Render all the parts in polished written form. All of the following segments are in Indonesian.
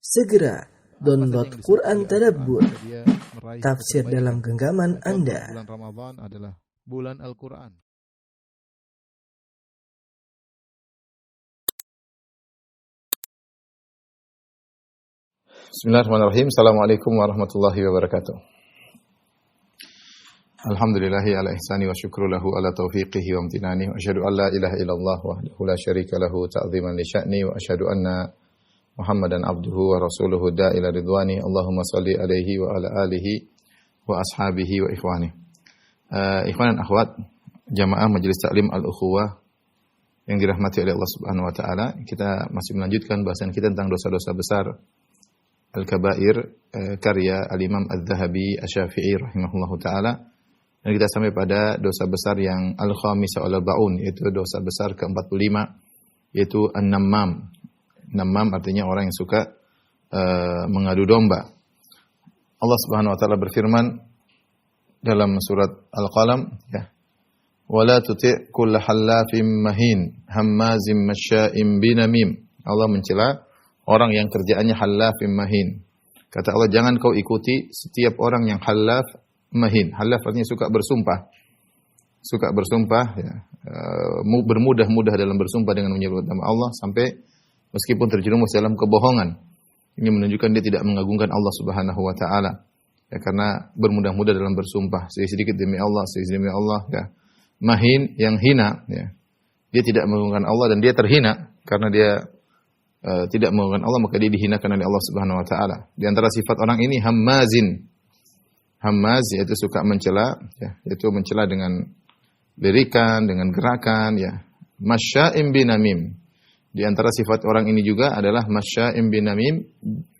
Segera download Quran Tadabbur, tafsir dalam genggaman Anda. Bulan Ramadan adalah bulan Al-Quran. Bismillahirrahmanirrahim. Assalamualaikum warahmatullahi wabarakatuh. Alhamdulillahi ala ihsani wa syukru lahu ala taufiqihi wa amtinani wa asyhadu an la ilaha illallah wahdahu la syarika lahu ta'ziman li sya'ni wa asyhadu anna Muhammadan abduhu wa rasuluhu da'ila ridwani. Allahumma salli alaihi wa ala alihi wa ashabihi wa ikhwani. Ikhwan dan akhwat, jamaah Majelis Taklim Al-Ukhuwah yang dirahmati oleh Allah Subhanahu wa taala, kita masih melanjutkan bahasan kita tentang dosa-dosa besar Al-Kabair, karya Al-Imam Al-Zahabi Asy-Syafi'i rahimahullahu ta'ala. Dan kita sampai pada dosa besar yang Al-Khamisah Al-Ba'un, yaitu dosa besar ke-45, yaitu An-Nammam. Nammam artinya orang yang suka mengadu domba. Allah Subhanahu wa ta'ala berfirman dalam surat Al-Qalam, ya, wala tuti' kulla hallafim mahin hammazim masya'im binamim. Allah mencela orang yang kerjaannya hallafim mahin. Kata Allah, jangan kau ikuti setiap orang yang hallaf mahin. Hallaf artinya suka bersumpah. Suka bersumpah, ya, bermudah-mudah dalam bersumpah dengan menyebut nama Allah sampai meskipun terjerumus dalam kebohongan. Ini menunjukkan dia tidak mengagungkan Allah Subhanahu wa taala. Ya, karena bermudah-mudah dalam bersumpah, sedikit demi Allah, sedikit demi Allah, ya. Mahin yang hina, ya. Dia tidak mengagungkan Allah dan dia terhina karena dia tidak mengagungkan Allah, maka dia dihinakan oleh Allah Subhanahu wa taala. Di antara sifat orang ini hammazin. Hammaz yaitu suka mencela, ya, yaitu mencela dengan lirikan, dengan gerakan, ya. Masya'im binamim. Di antara sifat orang ini juga adalah masya'im binamim,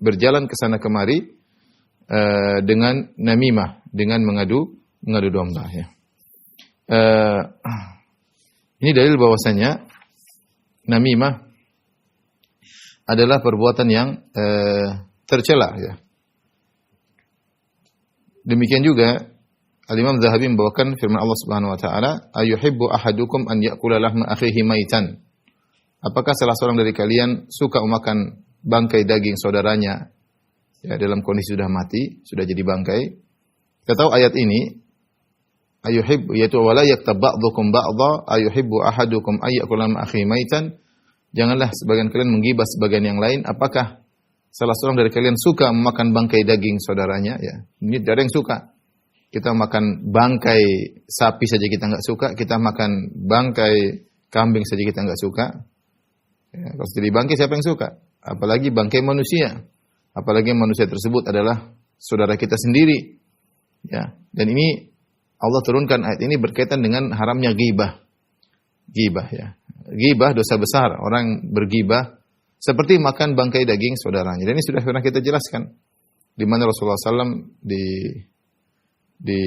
berjalan ke sana kemari dengan namimah, dengan mengadu domba, ya. Ini dalil bahwasanya namimah adalah perbuatan yang tercela, ya. Demikian juga Al-Imam Zahabi membawakan firman Allah Subhanahu wa taala, ayuhibbu ahadukum an ya'kula lahma akhihi maitan. Apakah salah seorang dari kalian suka memakan bangkai daging saudaranya, ya, dalam kondisi sudah mati, sudah jadi bangkai? Kita tahu ayat ini ayuhibbu yaitu wala yaktab ba'dhukum ba'dha ayuhibbu ahadukum ay ya'kula lahma akhihi maitan. Janganlah sebagian kalian menggibah sebagian yang lain. Apakah salah seorang dari kalian suka memakan bangkai daging saudaranya? Ya, ini tidak ada yang suka. Kita makan bangkai sapi saja kita enggak suka. Kita makan bangkai kambing saja kita enggak suka. Ya, kalau jadi bangkai siapa yang suka? Apalagi bangkai manusia. Apalagi manusia tersebut adalah saudara kita sendiri. Ya, dan ini Allah turunkan ayat ini berkaitan dengan haramnya ghibah. Ghibah, ya. Ghibah dosa besar. Orang berghibah seperti makan bangkai daging saudaranya. Dan ini sudah pernah kita jelaskan. Di mana Rasulullah SAW di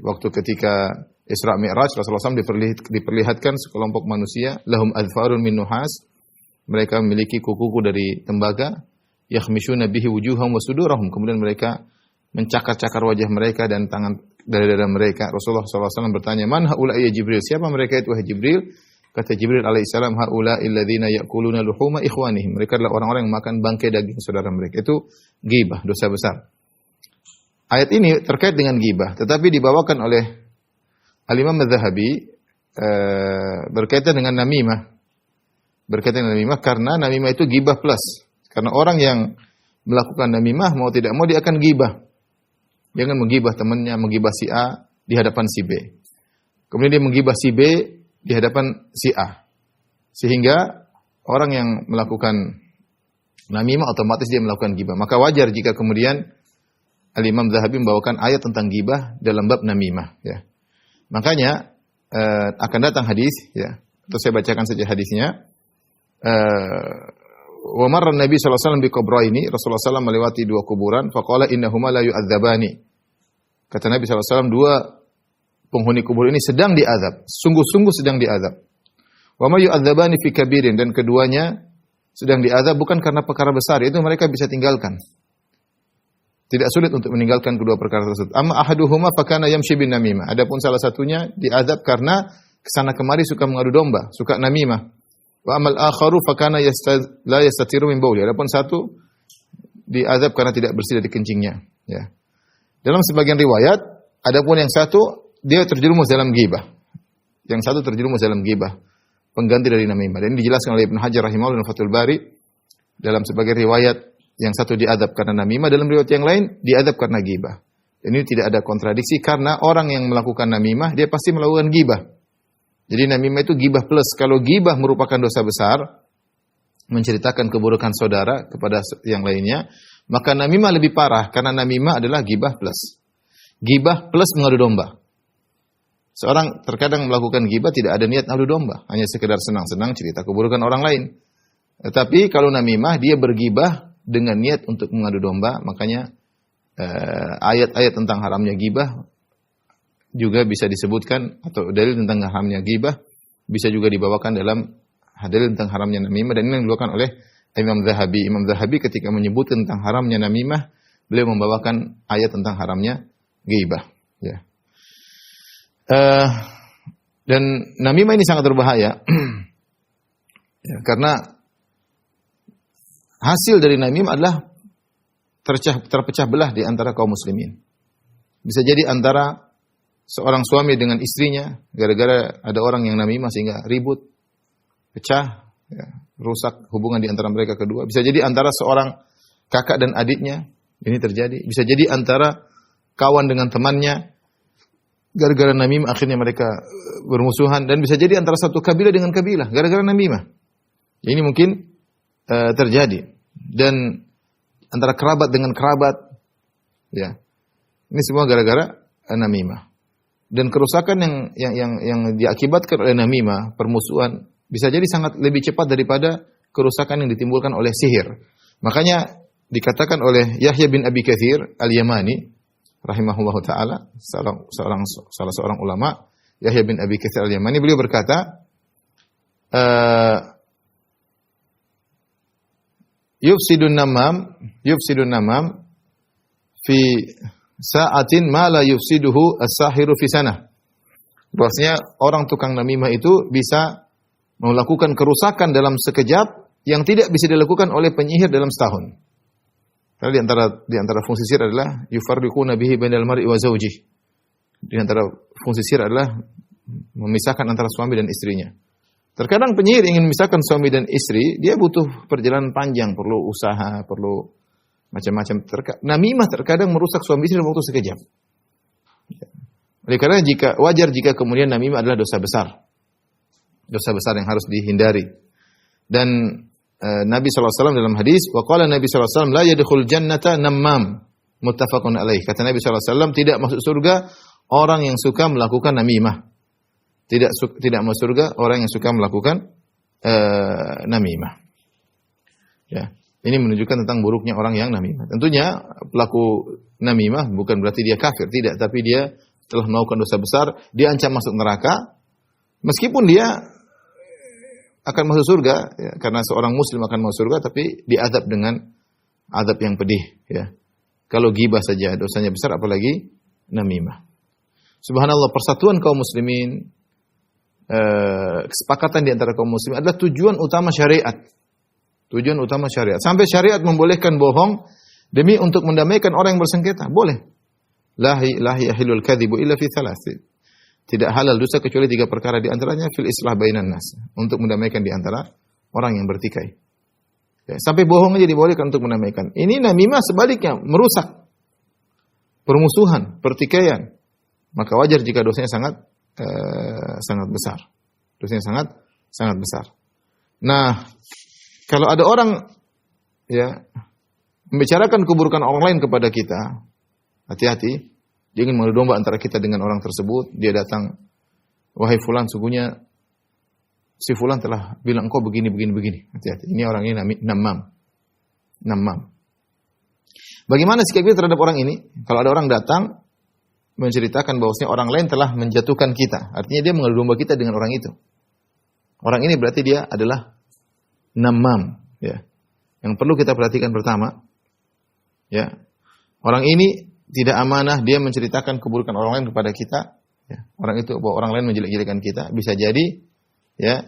waktu ketika Isra Mi'raj, Rasulullah SAW diperlihatkan sekelompok manusia, lahum adfarun min nuhas. Mereka memiliki kuku-kuku dari tembaga, yakhmishuna bihi wujuhahum wa sudurahum. Kemudian mereka mencakar-cakar wajah mereka dan tangan dari dada mereka. Rasulullah SAW bertanya, man haula ya Jibril? Siapa mereka itu wahai Jibril? Kata Jibril alaihissalam, haula illadzina ya'kuluna luhuma ikhwanihim. Mereka adalah orang-orang yang makan bangkai daging saudara mereka. Itu ghibah, dosa besar. Ayat ini terkait dengan ghibah, tetapi dibawakan oleh Al-Imam Al-Zahabi berkaitan dengan namimah. Berkaitan dengan namimah karena namimah itu ghibah plus. Karena orang yang melakukan namimah mau tidak mau dia akan ghibah. Jangan menggibah temannya, menggibah si A di hadapan si B. Kemudian dia menggibah si B di hadapan si A. Sehingga orang yang melakukan namimah otomatis dia melakukan ghibah. Maka wajar jika kemudian Al-Imam Zahabi membawakan ayat tentang ghibah dalam bab namimah, ya. Makanya akan datang hadis, ya. Terus saya bacakan saja hadisnya. Wa marra Nabi sallallahu alaihi wasallam bi qabraini. Rasulullah SAW melewati dua kuburan, faqala innahuma la yu'adzabani. Kata Nabi sallallahu alaihi wasallam, dua penghuni kubur ini sedang diazab, sungguh-sungguh sedang diazab. Wa ma yu'adzabani fi kabirin, dan keduanya sedang diazab bukan karena perkara besar, itu mereka bisa tinggalkan. Tidak sulit untuk meninggalkan kedua perkara tersebut. Amma ahaduhuma fakana yamshi bin namimah. Adapun salah satunya diazab karena kesana kemari suka mengadu domba, suka namimah. Wa amal akharu fakana la yastatiru min bauli. Adapun satu diazab karena tidak bersih dari kencingnya. Ya. Dalam sebagian riwayat, adapun yang satu dia terjerumus dalam ghibah. Yang satu terjerumus dalam ghibah, pengganti dari namimah. Dan ini dijelaskan oleh Ibnu Hajar rahimahullah dalam Fathul Bari. Dalam sebagian riwayat, yang satu diadab karena namimah, dalam riwayat yang lain diadab karena ghibah. Ini tidak ada kontradiksi karena orang yang melakukan namimah dia pasti melakukan ghibah. Jadi namimah itu ghibah plus. Kalau ghibah merupakan dosa besar, menceritakan keburukan saudara kepada yang lainnya, maka namimah lebih parah karena namimah adalah ghibah plus. Ghibah plus mengadu domba. Seorang terkadang melakukan ghibah tidak ada niat adu domba, hanya sekedar senang-senang cerita keburukan orang lain. Tetapi kalau namimah dia berghibah dengan niat untuk mengadu domba, makanya ayat-ayat tentang haramnya ghibah juga bisa disebutkan, atau dalil tentang haramnya ghibah bisa juga dibawakan dalam dalil tentang haramnya namimah, dan ini yang dilakukan oleh Imam Zahabi. Imam Zahabi ketika menyebutkan tentang haramnya namimah, beliau membawakan ayat tentang haramnya ghibah. Ya. Dan namimah ini sangat berbahaya ya, karena hasil dari namimah adalah terpecah belah di antara kaum muslimin. Bisa jadi antara seorang suami dengan istrinya, gara-gara ada orang yang namimah sehingga ribut, pecah, ya, rusak hubungan di antara mereka kedua. Bisa jadi antara seorang kakak dan adiknya, ini terjadi. Bisa jadi antara kawan dengan temannya, gara-gara namimah akhirnya mereka bermusuhan. Dan bisa jadi antara satu kabilah dengan kabilah, gara-gara namimah. Ini mungkin terjadi. Dan antara kerabat dengan kerabat, ya, ini semua gara-gara namimah. Dan kerusakan yang diakibatkan oleh namimah, permusuhan, bisa jadi sangat lebih cepat daripada kerusakan yang ditimbulkan oleh sihir. Makanya dikatakan oleh Yahya bin Abi Katsir Al-Yamani rahimahullahu taala, salah seorang ulama, Yahya bin Abi Katsir Al-Yamani, beliau berkata, yufsidun namam fi sa'atin ma la yufsiduhu as-sahiru fi sanah. Bahwasanya orang tukang namimah itu bisa melakukan kerusakan dalam sekejap yang tidak bisa dilakukan oleh penyihir dalam setahun. Karena di antara fungsi sihir adalah yufarriquna bihi bainal mar'i wa zawjihi. Di antara fungsi sihir adalah memisahkan antara suami dan istrinya. Terkadang penyihir ingin memisahkan suami dan istri, dia butuh perjalanan panjang, perlu usaha, perlu macam-macam. Namimah terkadang merusak suami istri dalam waktu sekejap. Oleh karena wajar jika kemudian namimah adalah dosa besar. Dosa besar yang harus dihindari. Dan Nabi SAW dalam hadis, wa qala Nabi SAW, la yadkhul jannata nammam, muttafaqun alaih. Kata Nabi SAW, tidak masuk surga orang yang suka melakukan namimah. Tidak masuk surga orang yang suka melakukan namimah. Ya. Ini menunjukkan tentang buruknya orang yang namimah. Tentunya pelaku namimah bukan berarti dia kafir, tidak, tapi dia telah melakukan dosa besar, dia ancam masuk neraka, meskipun dia akan masuk surga, ya, karena seorang muslim akan masuk surga, tapi diazab dengan azab yang pedih. Ya. Kalau ghibah saja dosanya besar, apalagi namimah. Subhanallah, persatuan kaum muslimin, kesepakatan di antara kaum muslimin adalah tujuan utama syariat. Tujuan utama syariat. Sampai syariat membolehkan bohong demi untuk mendamaikan orang yang bersengketa. Boleh. La yahilul kadhibu illa fi thalath. Tidak halal dosa kecuali 3 perkara, di antaranya fil islah bainan nas, untuk mendamaikan di antara orang yang bertikai. Ya, sampai bohong aja dibolehkan untuk mendamaikan. Ini namimah sebaliknya, merusak, permusuhan, pertikaian. Maka wajar jika dosanya sangat besar. Dosanya sangat besar. Nah, kalau ada orang ya membicarakan keburukan orang lain kepada kita, hati-hati. Dia ingin mengadu domba antara kita dengan orang tersebut. Dia datang, wahai fulan, sungguhnya si fulan telah bilang engkau begini. Hati-hati. Ini orang ini namam. Bagaimana sikap kita terhadap orang ini? Kalau ada orang datang menceritakan bahwasanya orang lain telah menjatuhkan kita, artinya dia mengadu domba kita dengan orang itu. Orang ini berarti dia adalah namam. Ya. Yang perlu kita perhatikan pertama, ya, orang ini tidak amanah, dia menceritakan keburukan orang lain kepada kita. Ya. Orang itu bahwa orang lain menjelek-jelekan kita, bisa jadi ya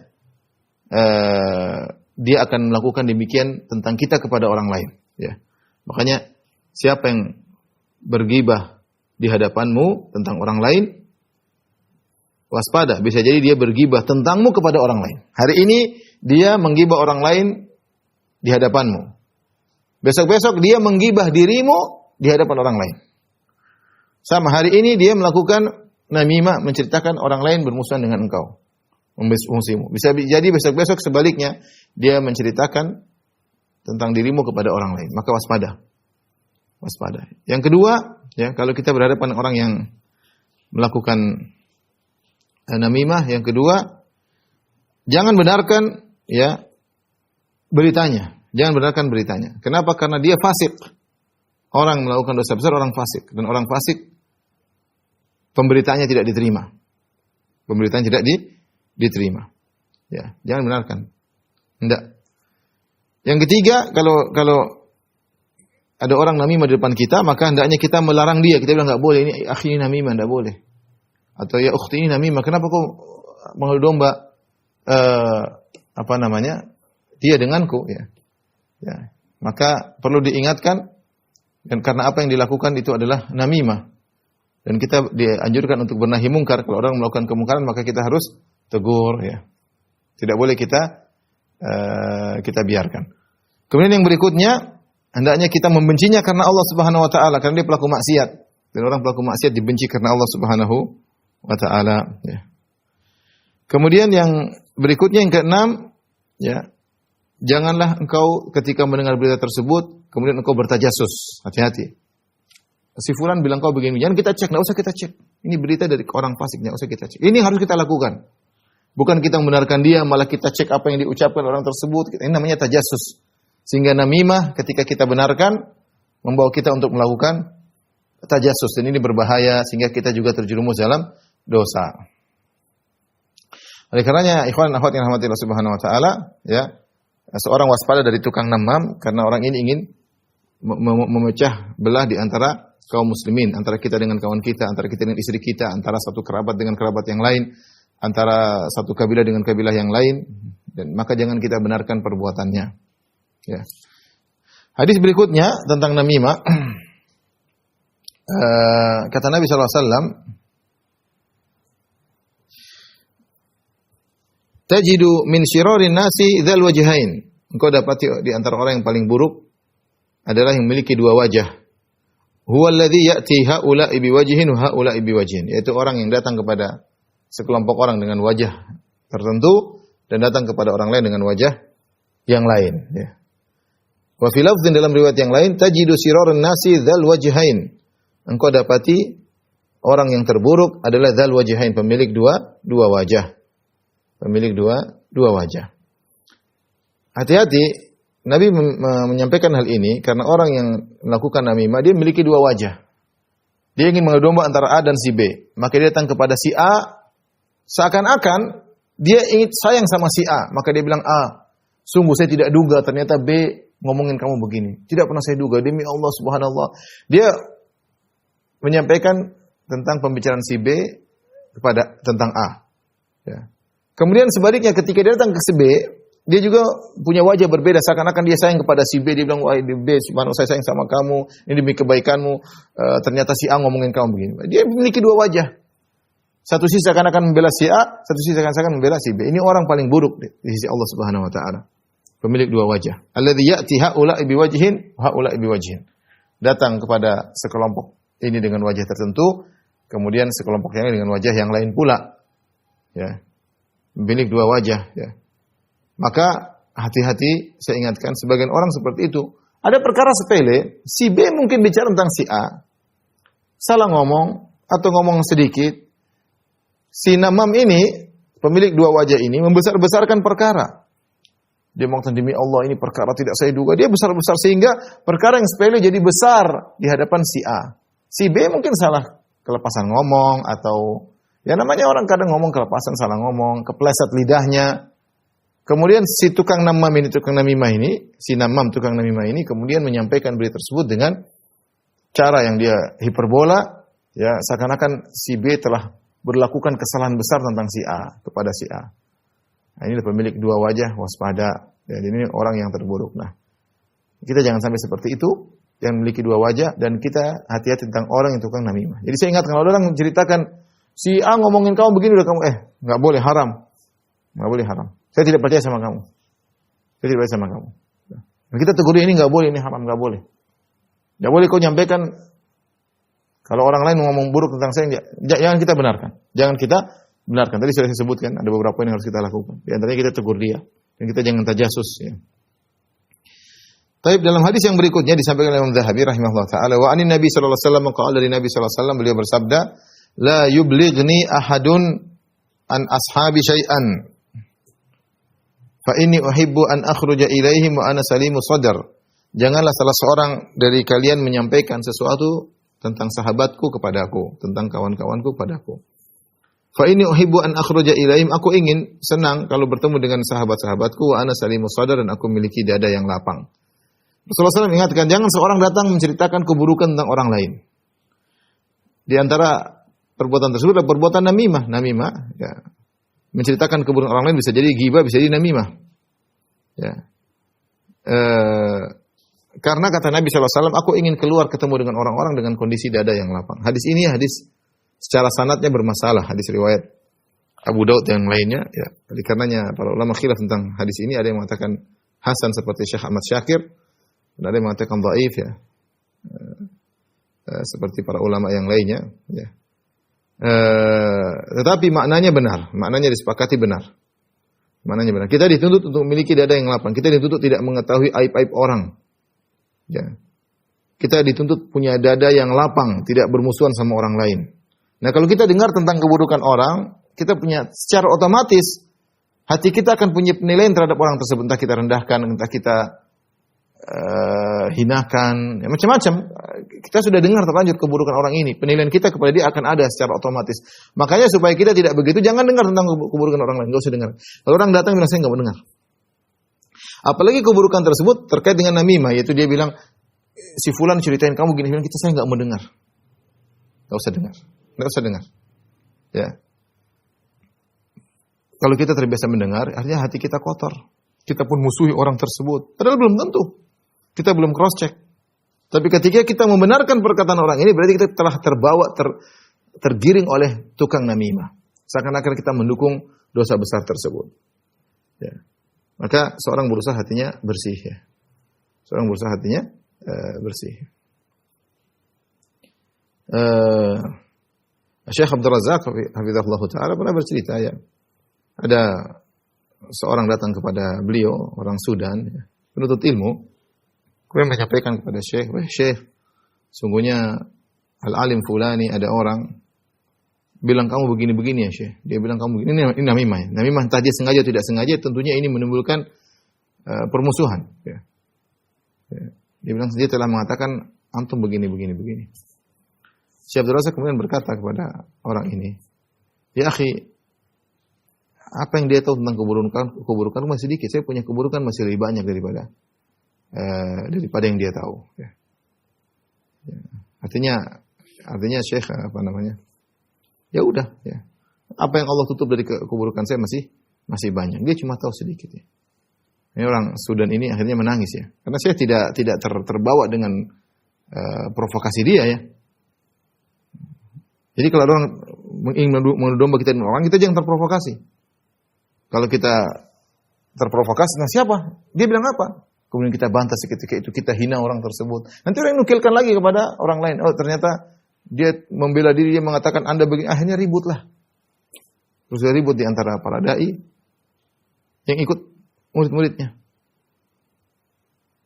dia akan melakukan demikian tentang kita kepada orang lain. Ya. Makanya siapa yang bergibah di hadapanmu tentang orang lain, waspada, bisa jadi dia bergibah tentangmu kepada orang lain. Hari ini dia menggibah orang lain di hadapanmu. Besok-besok dia menggibah dirimu di hadapan orang lain. Sama hari ini dia melakukan namimah, menceritakan orang lain bermusuhan dengan engkau, musuhmu. Bisa jadi besok-besok sebaliknya dia menceritakan tentang dirimu kepada orang lain. Maka waspada. Waspada. Yang kedua, ya, kalau kita berhadapan dengan orang yang melakukan namimah, yang kedua, jangan benarkan ya beritanya. Jangan benarkan beritanya. Kenapa? Karena dia fasik. Orang melakukan dosa besar, orang fasik. Dan orang fasik, pemberitaannya tidak diterima. Pemberitaan tidak diterima. Ya, jangan benarkan. Tidak. Yang ketiga, kalau ada orang namimah di depan kita, maka hendaknya kita melarang dia. Kita bilang enggak boleh, ini akhi ini namimah, enggak boleh. Atau ya ukhti ini namimah, kenapa kau mengadu domba dia denganku, ya. Ya, maka perlu diingatkan, dan karena apa yang dilakukan itu adalah namimah. Dan kita dianjurkan untuk bernahi mungkar. Kalau orang melakukan kemungkaran, maka kita harus tegur, ya. Tidak boleh kita biarkan. Kemudian yang berikutnya, hendaknya kita membencinya karena Allah Subhanahu wa taala, karena dia pelaku maksiat. Dan orang pelaku maksiat dibenci karena Allah Subhanahu wa taala, ya. Kemudian yang berikutnya, yang keenam, ya. Janganlah engkau ketika mendengar berita tersebut kemudian engkau bertajasus. Hati-hati. Si fulan bilang kau begini, jangan kita cek, enggak usah kita cek. Ini berita dari orang fasik, enggak usah kita cek. Ini harus kita lakukan. Bukan kita membenarkan dia, malah kita cek apa yang diucapkan orang tersebut. Ini namanya tajasus. Sehingga namimah ketika kita benarkan membawa kita untuk melakukan tajasus, dan ini berbahaya sehingga kita juga terjerumus dalam dosa. Oleh karenanya ikhwan dan akhwat yang dirahmati Allah Subhanahu wa taala, ya, seorang waspada dari tukang namam, karena orang ini ingin memecah belah di antara kaum muslimin, antara kita dengan kawan kita, antara kita dengan istri kita, antara satu kerabat dengan kerabat yang lain, antara satu kabilah dengan kabilah yang lain, dan maka jangan kita benarkan perbuatannya. Ya. Hadis berikutnya tentang namimah, kata Nabi SAW, tajidu min syirarin nasi dzal wajhain. Engkau dapati di antara orang yang paling buruk adalah yang memiliki dua wajah. Huwa alladhi ya'ti haula'i biwajhin wa haula'i biwajhin. Yaitu orang yang datang kepada sekelompok orang dengan wajah tertentu dan datang kepada orang lain dengan wajah yang lain, ya. Wa fi lafdhin, dalam riwayat yang lain, tajidu syiraran nasi dzal wajhain. Engkau dapati orang yang terburuk adalah dzal wajhain, pemilik dua wajah. Pemilik dua wajah. Hati-hati, Nabi menyampaikan hal ini karena orang yang melakukan namimah dia memiliki dua wajah. Dia ingin mengadu domba antara A dan si B. Maka dia datang kepada si A, seakan-akan dia ingin sayang sama si A. Maka dia bilang, A, sungguh saya tidak duga ternyata B ngomongin kamu begini. Tidak pernah saya duga, demi Allah subhanallah. Dia menyampaikan tentang pembicaraan si B tentang A. Ya. Kemudian sebaliknya ketika dia datang ke si B, dia juga punya wajah berbeda, seakan-akan dia sayang kepada si B. Dia bilang, wah B, subhanallah saya sayang sama kamu, ini demi kebaikanmu. Ternyata si A ngomongin kamu begini. Dia memiliki dua wajah. Satu sisi seakan-akan membela si A, satu sisi seakan-akan membela si B. Ini orang paling buruk di sisi Allah Subhanahu wa taala. Pemilik dua wajah. Alladzi ya'ti haula'i biwajhin wa haula'i biwajhin. Datang kepada sekelompok ini dengan wajah tertentu, kemudian sekelompok yang lain dengan wajah yang lain pula. Ya. Memiliki dua wajah, ya. Maka hati-hati, saya ingatkan sebagian orang seperti itu. Ada perkara sepele, si B mungkin bicara tentang si A, salah ngomong atau ngomong sedikit. Si namam ini, pemilik dua wajah ini membesar-besarkan perkara. Dia mengatakan, demi Allah ini perkara tidak saya duga. Dia besar-besar sehingga perkara yang sepele jadi besar di hadapan si A. Si B mungkin salah kelepasan ngomong atau ya namanya orang kadang ngomong kelepasan, salah ngomong, kepleset lidahnya. Kemudian si tukang namam ini, tukang namimah ini, si namam tukang namimah ini kemudian menyampaikan berita tersebut dengan cara yang dia hiperbola, ya seakan-akan si B telah berlakukan kesalahan besar tentang si A kepada si A. Nah, ini pemilik dua wajah, waspada. Ya, ini orang yang terburuk. Nah, kita jangan sampai seperti itu. yang memiliki dua wajah, dan kita hati-hati tentang orang yang tukang namimah. Jadi saya ingat kalau ada orang menceritakan si A ngomongin kamu begini, udah kamu nggak boleh, haram, nggak boleh, haram. Saya tidak percaya sama kamu. Saya tidak percaya sama kamu. Dan kita tegur dia, ini nggak boleh, ini haram, nggak boleh. Nggak boleh kau nyampaikan. Kalau orang lain ngomong buruk tentang saya, jangan kita benarkan. Jangan kita benarkan. Tadi sudah saya sebutkan ada beberapa yang harus kita lakukan. Di antaranya kita tegur dia, dan kita jangan tajasus. Ya. Tapi dalam hadis yang berikutnya disampaikan oleh Imam Zahabi rahimahullah taala, wa anin Nabi sallallahu alaihi wasallam qala, dari Nabi sallallahu alaihi wasallam beliau bersabda, la yublighni ahadun an ashabi syai'an fa inni uhibbu an akhruja ilaihim wa ana salimu sadar. Janganlah salah seorang dari kalian menyampaikan sesuatu tentang sahabatku kepadaku, tentang kawan-kawanku kepadaku. Fa inni uhibbu an akhruja ilaihim, aku ingin senang kalau bertemu dengan sahabat-sahabatku, wa ana salimu sadar, dan aku memiliki dada yang lapang. Rasulullah SAW mengingatkan, jangan seorang datang menceritakan keburukan tentang orang lain. Di antara perbuatan tersebut adalah perbuatan namimah. Namimah, ya, menceritakan keburukan orang lain bisa jadi ghibah, bisa jadi namimah. Ya. Karena kata Nabi SAW, aku ingin keluar ketemu dengan orang-orang dengan kondisi dada yang lapang. Hadis ini hadis secara sanadnya bermasalah, hadis riwayat Abu Daud yang lainnya. Ya. Jadi karenanya para ulama khilaf tentang hadis ini, ada yang mengatakan hasan seperti Syekh Ahmad Syakir, dan ada yang mengatakan dhaif, ya. Seperti para ulama yang lainnya, ya. Tetapi maknanya benar, maknanya disepakati benar. Maknanya benar. Kita dituntut untuk memiliki dada yang lapang. Kita dituntut tidak mengetahui aib-aib orang. Ya. Kita dituntut punya dada yang lapang, tidak bermusuhan sama orang lain. Nah, kalau kita dengar tentang keburukan orang, kita punya secara otomatis hati kita akan punya penilaian terhadap orang tersebut. Entah kita rendahkan, entah kita hinakan, ya, macam-macam. Kita sudah dengar terlanjur keburukan orang ini, penilaian kita kepada dia akan ada secara otomatis. Makanya supaya kita tidak begitu, jangan dengar tentang keburukan orang lain, enggak usah dengar. Kalau orang datang bilang saya enggak mau dengar. Apalagi keburukan tersebut terkait dengan namimah, yaitu dia bilang si fulan ceritain kamu gini, bilang kita saya enggak mau dengar. Enggak usah dengar. Enggak usah dengar. Ya. Kalau kita terbiasa mendengar, artinya hati kita kotor. Kita pun musuhi orang tersebut. Padahal belum tentu. Kita belum cross check. Tapi ketika kita membenarkan perkataan orang ini, berarti kita telah terbawa, tergiring oleh tukang namimah. Seakan-akan kita mendukung dosa besar tersebut. Ya. Maka seorang berusaha hatinya bersih. Ya. Seorang berusaha hatinya bersih. Syekh Abdul Razak hafizahullah taala pernah bercerita, ya. Ada seorang datang kepada beliau, orang Sudan, ya, penuntut ilmu. Kemudian menyampaikan kepada Syekh, wah Syekh, sungguhnya al-alim fulani, ada orang bilang kamu begini-begini ya Syekh. Dia bilang kamu begini, ini namimah. Ya. Namimah entah dia sengaja atau tidak sengaja, tentunya ini menimbulkan permusuhan. Ya. Ya. Dia bilang dia telah mengatakan antum begini. Syekh Abdul Razak kemudian berkata kepada orang ini, ya akhi, apa yang dia tahu tentang keburukan masih sedikit. Saya punya keburukan masih lebih banyak daripada yang dia tahu. Ya. Ya. Artinya Syekh ya udah. Ya. Apa yang Allah tutup dari keburukan saya masih banyak. Dia cuma tahu sedikit. Ya. Ini orang Sudan ini akhirnya menangis ya, karena saya tidak terbawa dengan provokasi dia ya. Jadi kalau orang ingin mengadu domba kita dengan orang, kita jangan terprovokasi. Kalau kita terprovokasi, nah siapa? Dia bilang apa? Kemudian kita bantah seketika itu, kita hina orang tersebut. Nanti orang nukilkan lagi kepada orang lain. Oh ternyata dia membela diri, dia mengatakan Anda begini. Akhirnya ribut lah. Terus dia ribut di antara para dai yang ikut murid-muridnya.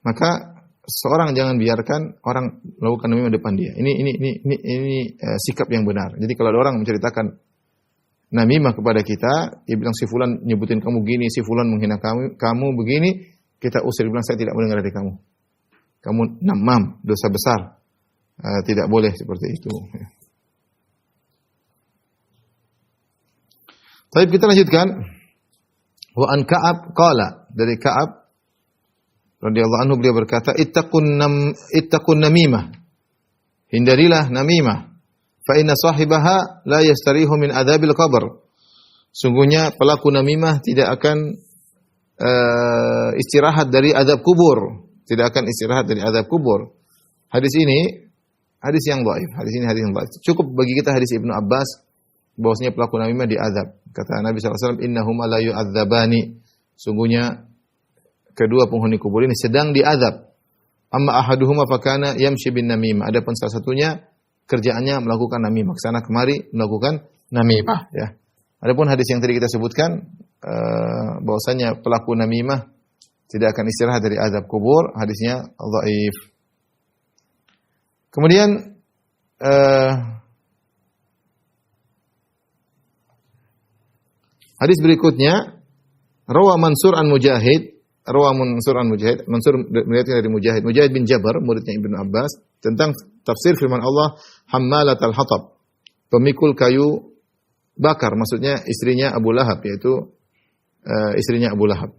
Maka seorang jangan biarkan orang melakukan namimah depan dia. Ini sikap yang benar. Jadi kalau ada orang menceritakan namimah kepada kita, dia bilang si fulan nyebutin kamu gini, si fulan menghina kamu begini, kita usir, bilang saya tidak mendengar dari kamu. Kamu namam, dosa besar. Tidak boleh seperti itu. Baik, kita lanjutkan. Wa an Ka'ab qala, dari Ka'ab radhiyallahu anhu beliau berkata, ittaqun namimah. Hindarilah namimah. Fa inna sahibaha la yastarihu min adzabil qabr. Sungguhnya pelaku namimah tidak akan istirahat dari azab kubur, tidak akan istirahat dari azab kubur. Hadis ini hadis yang dhaif. Hadis ini hadis yang dhaif. Cukup bagi kita hadis Ibnu Abbas bahwasanya pelaku namimah diazab. Kata Nabi SAW, innahuma la yu'adzabani. Sungguhnya kedua penghuni kubur ini sedang diazab. Amma ahaduhuma fakana yamshi bin namimah. Adapun salah satunya kerjaannya melakukan namimah, kesana kemari melakukan namimah, ya. Adapun hadis yang tadi kita sebutkan bahwasanya pelaku namimah tidak akan istirahat dari azab kubur, hadisnya dhaif. Kemudian hadis berikutnya, rawa Mansur an Mujahid, Mansur meriwayatkan dari Mujahid bin Jabr, muridnya Ibnu Abbas, tentang tafsir firman Allah, hammalatal hatab, pemikul kayu bakar, maksudnya istrinya Abu Lahab, yaitu istrinya Abu Lahab.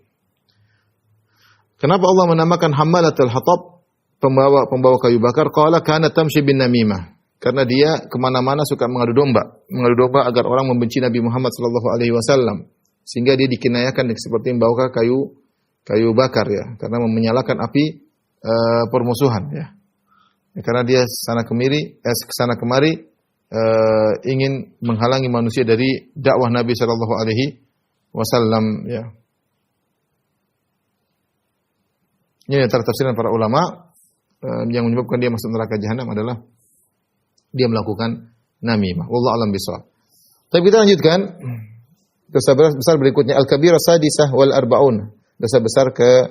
Kenapa Allah menamakan hammalatul hatab, pembawa kayu bakar? Qala kana tamshi bin namimah. Karena dia kemana-mana suka mengadu domba agar orang membenci Nabi Muhammad sallallahu alaihi wasallam. Sehingga dia dikenayakan seperti membawa kayu bakar, ya, karena menyalakan api permusuhan, ya. Karena dia kesana kemari ingin menghalangi manusia dari dakwah Nabi sallallahu alaihi wasallam, ya. Ini antara tafsiran para ulama yang menyebabkan dia masuk neraka jahanam adalah dia melakukan namimah. Wallahu a'lam bishawab. Tapi kita lanjutkan dosa besar berikutnya, al-kabirah sadisah wal arba'un. Dosa besar ke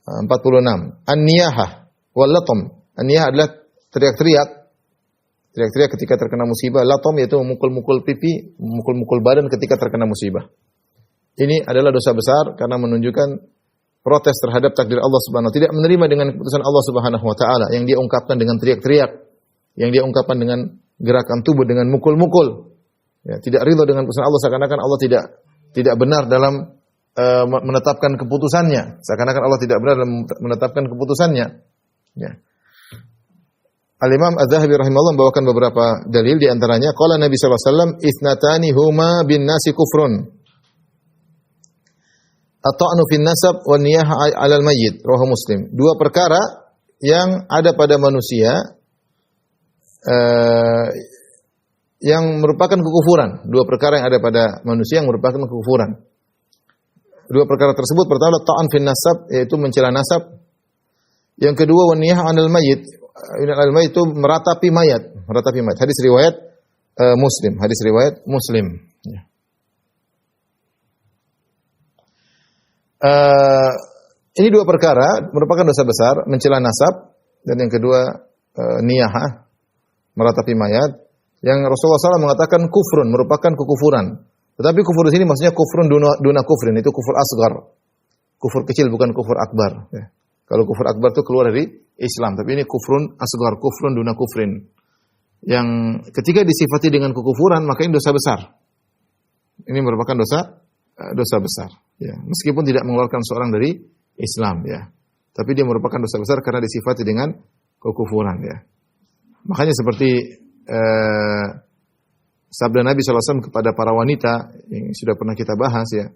46. An-niyahah wal latam. An-niyahah adalah teriak-teriak ketika terkena musibah. Latam yaitu memukul-mukul pipi, memukul-mukul badan ketika terkena musibah. Ini adalah dosa besar karena menunjukkan protes terhadap takdir Allah Subhanahu wa taala, tidak menerima dengan keputusan Allah Subhanahu wa taala yang dia ungkapkan dengan teriak-teriak, yang dia ungkapkan dengan gerakan tubuh, dengan mukul-mukul. Ya, tidak ridha dengan keputusan Allah, seakan-akan Allah tidak benar dalam menetapkan keputusannya, seakan-akan Allah tidak benar dalam menetapkan keputusannya. Ya. Al-Imam Az-Zahabi rahimahullah membawakan beberapa dalil, di antaranya qala Nabi sallallahu alaihi wasallam, "Itsnatani huma bin nasi kufrun. At-ta'nu fin nasab wan niyaha 'alal mayyit." Rawahu Muslim. Dua perkara yang ada pada manusia yang merupakan kekufuran. Dua perkara yang ada pada manusia yang merupakan kekufuran. Dua perkara tersebut, pertama ta'an fin nasab, yaitu mencela nasab. Yang kedua wan niyaha 'alal mayyit. Al mayyit itu meratapi mayat. Hadis riwayat Muslim. Ya. Ini dua perkara merupakan dosa besar, mencela nasab, dan yang kedua niyahah, meratapi mayat, yang Rasulullah SAW mengatakan kufrun, merupakan kekufuran. Tetapi kufur di sini maksudnya kufrun duna kufrin, itu kufur asgar, kufur kecil, bukan kufur akbar. Ya. Kalau kufur akbar itu keluar dari Islam, tapi ini kufrun asgar, kufrun duna kufrin, yang ketika disifati dengan kekufuran maka ini dosa besar. Ini merupakan dosa besar. Ya, meskipun tidak mengeluarkan seorang dari Islam, ya, tapi dia merupakan dosa besar karena disifati dengan kekufuran, ya. Makanya seperti sabda Nabi SAW kepada para wanita yang sudah pernah kita bahas, ya.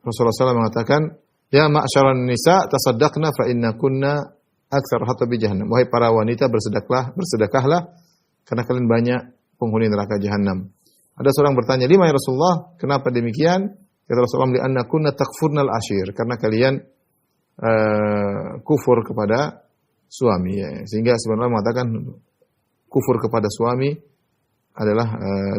Rasulullah SAW mengatakan, ya ma'syaran nisa tasaddaqna fa inna kunna aktsar hatabi jahannam. Wahai para wanita, bersedekahlah karena kalian banyak penghuni neraka jahanam. Ada seorang bertanya, lima ya Rasulullah, kenapa demikian? Kata Rasulullah, li'anna kunna takfurnal ashir, karena kalian kufur kepada suami, ya. Sehingga sebenarnya mengatakan kufur kepada suami adalah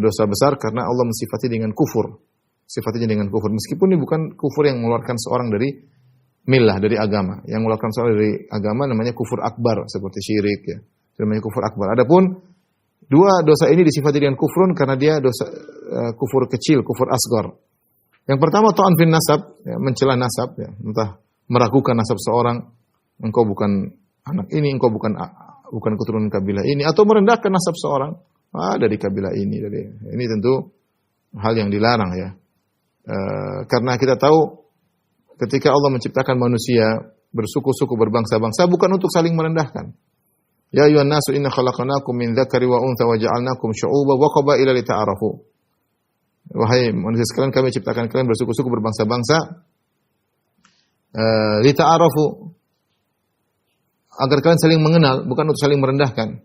dosa besar karena Allah mensifati dengan kufur. Sifatnya dengan kufur. Meskipun ini bukan kufur yang mengeluarkan seorang dari millah, dari agama. Yang mengeluarkan seorang dari agama namanya kufur akbar, seperti syirik, ya. Namanya kufur akbar. Adapun dua dosa ini disifati dengan kufrun karena dia dosa kufur kecil, kufur asgar. Yang pertama ta'an fin nasab, ya, mencela nasab, ya, entah meragukan nasab seorang, engkau bukan anak ini, engkau bukan keturunan kabilah ini, atau merendahkan nasab seorang, dari kabilah ini, ini tentu hal yang dilarang, ya. Karena kita tahu ketika Allah menciptakan manusia bersuku-suku, berbangsa-bangsa, bukan untuk saling merendahkan. Ya ayyuhan nasu inna khalaqnakum min dzakari wa untha wa ja'alnakum syu'uban wa qabaila lita'arafu. Wahai manusia sekalian, kami ciptakan kalian bersuku-suku, berbangsa-bangsa, lita'arafu, agar kalian saling mengenal, bukan untuk saling merendahkan.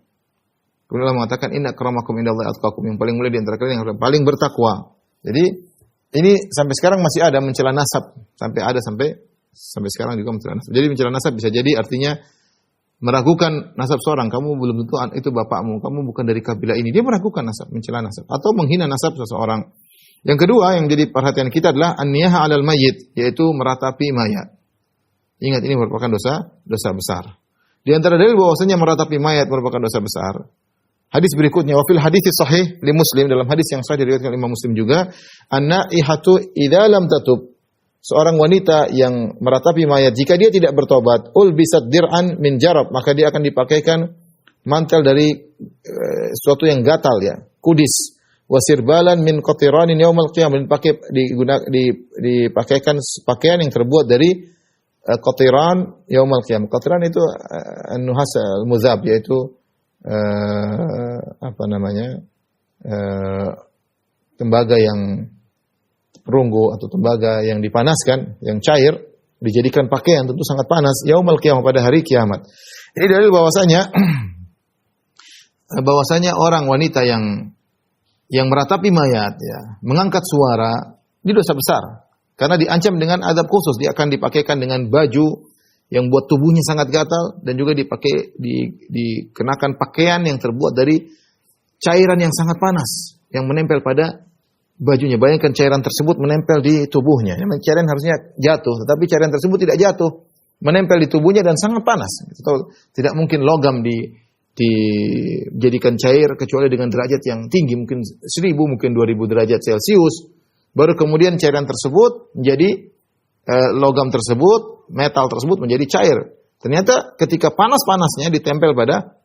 Kemudian Allah mengatakan inna akramakum indallahi atqakum, yang paling mulia di antara kalian yang paling bertakwa. Jadi ini sampai sekarang masih ada mencela nasab, sampai sekarang juga mencela nasab. Jadi mencela nasab bisa jadi artinya meragukan nasab seorang, kamu belum tentu itu bapakmu, kamu bukan dari kabilah ini. Dia meragukan nasab, mencela nasab atau menghina nasab seseorang. Yang kedua yang jadi perhatian kita adalah an-niyaha 'alal mayyit, yaitu meratapi mayat. Ingat ini merupakan dosa besar. Di antara dalil bahwasanya meratapi mayat merupakan dosa besar. Hadis berikutnya, wa fil hadits sahih li Muslim, dalam hadis yang sahih diriwayatkan oleh Imam Muslim juga, an-naihatu idza lam tatub. Seorang wanita yang meratapi mayat, jika dia tidak bertobat, ulbisat dir'an min jarab, maka dia akan dipakaikan mantel dari sesuatu yang gatal ya, kudis. Wasirbalan min qatiranin yaumal qiyamah, dipakaikan pakaian yang terbuat dari qatiran yaumal qiyamah. Qatiran itu an-nuhas al-muzab, yaitu tembaga yang perunggu atau tembaga yang dipanaskan, yang cair, dijadikan pakaian, tentu sangat panas yaumul qiyamah, pada hari kiamat. Ini dalil bahwasanya orang wanita yang meratapi mayat ya, mengangkat suara, ini dosa besar karena diancam dengan azab khusus. Dia akan dipakaikan dengan baju yang buat tubuhnya sangat gatal dan juga dikenakan pakaian yang terbuat dari cairan yang sangat panas yang menempel pada bajunya. Bayangkan cairan tersebut menempel di tubuhnya. Cairan harusnya jatuh, tetapi cairan tersebut tidak jatuh, menempel di tubuhnya dan sangat panas. Tidak mungkin logam dijadikan cair kecuali dengan derajat yang tinggi, mungkin 1000, mungkin 2000 derajat Celcius. Baru kemudian cairan tersebut menjadi logam tersebut, metal tersebut menjadi cair. Ternyata ketika panas-panasnya ditempel pada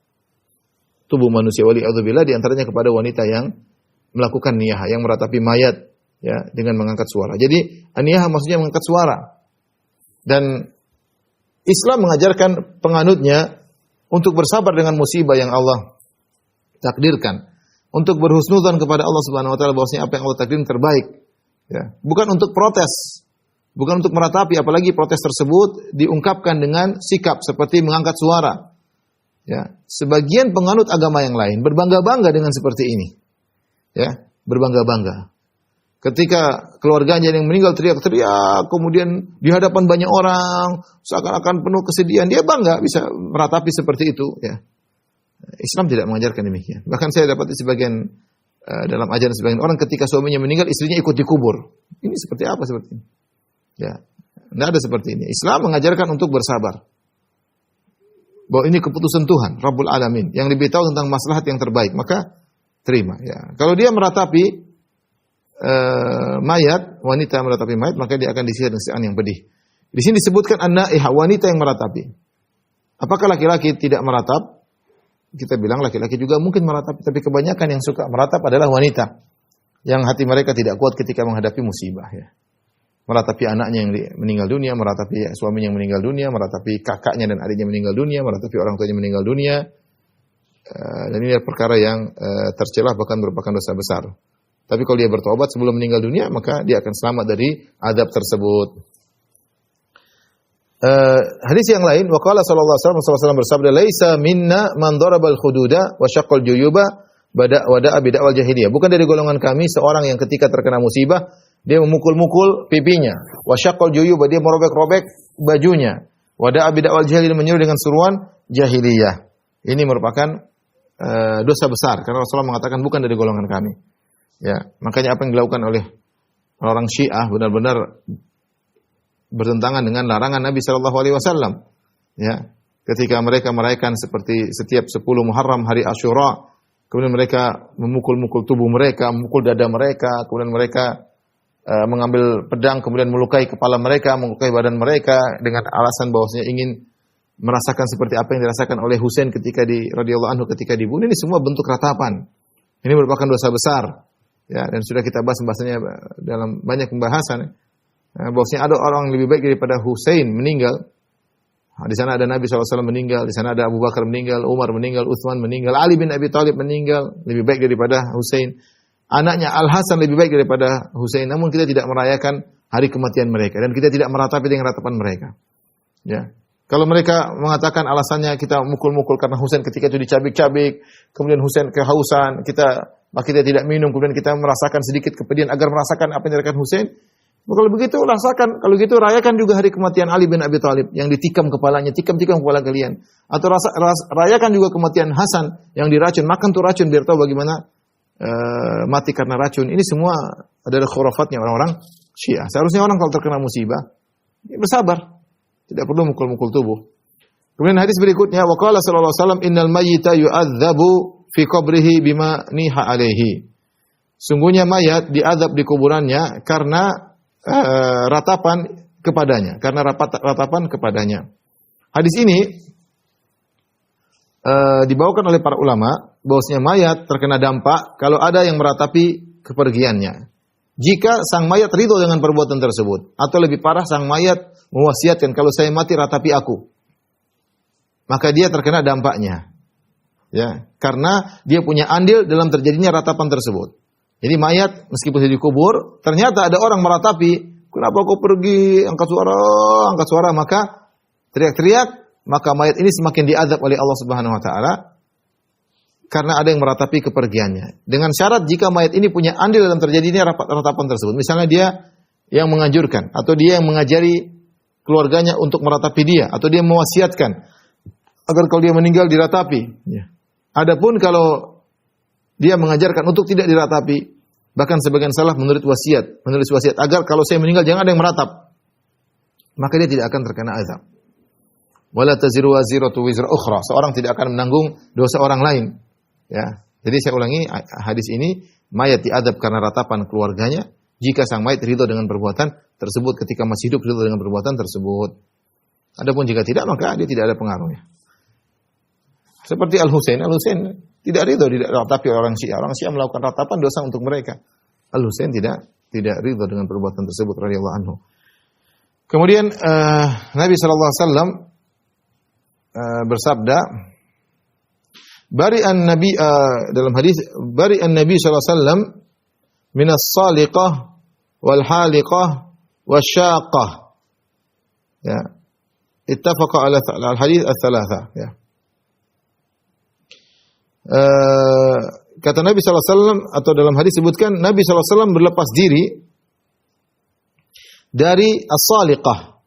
tubuh manusia, wali'adzubillah, di antaranya kepada wanita yang melakukan niyah, yang meratapi mayat ya, dengan mengangkat suara. Jadi niyah maksudnya mengangkat suara. Dan Islam mengajarkan penganutnya untuk bersabar dengan musibah yang Allah takdirkan, untuk berhusnudzan kepada Allah Subhanahu wa taala bahwasanya apa yang Allah takdirkan terbaik. Ya, bukan untuk protes, bukan untuk meratapi, apalagi protes tersebut diungkapkan dengan sikap seperti mengangkat suara. Ya, sebagian penganut agama yang lain berbangga-bangga dengan seperti ini. Ya, berbangga-bangga. Ketika keluarganya yang meninggal teriak-teriak, kemudian di hadapan banyak orang, seakan-akan penuh kesedihan, dia bangga bisa meratapi seperti itu. Ya, Islam tidak mengajarkan demikian. Bahkan saya dapat sebagian dalam ajaran sebagian orang, ketika suaminya meninggal, istrinya ikut dikubur. Ini seperti apa seperti ini? Ya, tidak ada seperti ini. Islam mengajarkan untuk bersabar. Bahwa ini keputusan Tuhan, Rabbul Alamin, yang lebih tahu tentang maslahat yang terbaik. Maka terima. Ya. Kalau dia meratapi mayat, wanita meratapi mayat, maka dia akan disihir dengan siksaan yang pedih. Di sini disebutkan an-naihah, wanita yang meratapi. Apakah laki-laki tidak meratap? Kita bilang laki-laki juga mungkin meratapi, tapi kebanyakan yang suka meratap adalah wanita yang hati mereka tidak kuat ketika menghadapi musibah. Ya. Meratapi anaknya yang meninggal dunia, meratapi suaminya yang meninggal dunia, meratapi kakaknya dan adiknya meninggal dunia, meratapi orang tuanya meninggal dunia. Dan ini adalah perkara yang tercela, bahkan merupakan dosa besar. Tapi kalau dia bertobat sebelum meninggal dunia, maka dia akan selamat dari adab tersebut. Hadis yang lain, waqala sallallahu alaihi wasallam bersabda, "Laisa minna man darabal khududa wa syaqqal juyuba wada'a bid'awal jahiliyah." Bukan dari golongan kami seorang yang ketika terkena musibah dia memukul-mukul pipinya, wa syaqqal juyuba, dia merobek-robek bajunya, wada'a bid'awal jahiliyah, menyuruh dengan seruan jahiliyah. Ini merupakan dosa besar karena Rasulullah mengatakan bukan dari golongan kami. Ya, makanya apa yang dilakukan oleh orang Syiah benar-benar bertentangan dengan larangan Nabi sallallahu alaihi wasallam. Ya, ketika mereka merayakan seperti setiap 10 Muharram hari Asyura, kemudian mereka memukul-mukul tubuh mereka, memukul dada mereka, kemudian mereka mengambil pedang kemudian melukai kepala mereka, melukai badan mereka dengan alasan bahwasanya ingin merasakan seperti apa yang dirasakan oleh Husain ketika radhiyallahu anhu ketika dibunuh. Ini semua bentuk ratapan. Ini merupakan dosa besar. Ya, dan sudah kita bahas bahasanya dalam banyak pembahasan. Bahwasanya ada orang yang lebih baik daripada Husain meninggal. Di sana ada Nabi SAW meninggal, di sana ada Abu Bakar meninggal, Umar meninggal, Utsman meninggal, Ali bin Abi Thalib meninggal, lebih baik daripada Husain. Anaknya Al-Hasan lebih baik daripada Husain. Namun kita tidak merayakan hari kematian mereka dan kita tidak meratapi dengan ratapan mereka. Ya. Kalau mereka mengatakan alasannya kita mukul-mukul karena Husain ketika itu dicabik-cabik, kemudian Husain kehausan, maka kita tidak minum, kemudian kita merasakan sedikit kepedihan agar merasakan apa yang dirasakan Husain. Kalau begitu rasakan, kalau gitu rayakan juga hari kematian Ali bin Abi Thalib yang ditikam kepalanya, tikam-tikam kepala kalian. Atau rayakan juga kematian Hasan yang diracun, makan tuh racun biar tahu bagaimana mati karena racun. Ini semua adalah khurafatnya orang-orang Syiah. Seharusnya orang kalau terkena musibah bersabar. Tidak perlu mukul-mukul tubuh. Kemudian hadis berikutnya, wa qala sallallahu alaihi wasallam innal mayyita yu'adzabu fi qabrihi bima niha alaihi. Sungguhnya mayat diazab di kuburannya karena ratapan kepadanya, ratapan kepadanya. Hadis ini dibawakan oleh para ulama bahwasanya mayat terkena dampak kalau ada yang meratapi kepergiannya. Jika sang mayat ridho dengan perbuatan tersebut, atau lebih parah sang mayat mewasiatkan kalau saya mati ratapi aku, maka dia terkena dampaknya. Ya, karena dia punya andil dalam terjadinya ratapan tersebut. Jadi mayat meskipun dikubur, ternyata ada orang meratapi, kenapa kau pergi, angkat suara, maka teriak-teriak, maka mayat ini semakin diazab oleh Allah Subhanahu wa taala karena ada yang meratapi kepergiannya. Dengan syarat jika mayat ini punya andil dalam terjadinya ratapan tersebut. Misalnya dia yang menganjurkan atau dia yang mengajari keluarganya untuk meratapi dia atau dia mewasiatkan agar kalau dia meninggal diratapi. Ya. Adapun kalau dia mengajarkan untuk tidak diratapi, bahkan sebagian salaf menulis wasiat agar kalau saya meninggal jangan ada yang meratap, maka dia tidak akan terkena azab. Wala taziru waziratu wizra ukhra. Seorang tidak akan menanggung dosa orang lain. Ya. Jadi saya ulangi hadis ini, mayat diazab karena ratapan keluarganya jika sang mayat ridho dengan perbuatan tersebut ketika masih hidup, ridho dengan perbuatan tersebut. Adapun jika tidak, maka dia tidak ada pengaruhnya. Seperti Al-Husain tidak ridho diratapi orang Syiah. Orang Syiah melakukan ratapan dosa untuk mereka. Al-Husain tidak ridho dengan perbuatan tersebut radhiyallahu anhu. Kemudian Nabi sallallahu alaihi wasallam bersabda, dalam hadis bari'an Nabi sallallahu alaihi wasallam minas saliqah wal haliqah wasyaqah. Ya. Ittafaqa ala al-hadits ats-tsalatsa, ya. Kata Nabi sallallahu alaihi wasallam atau dalam hadis sebutkan Nabi sallallahu alaihi wasallam berlepas diri dari as-saliqah.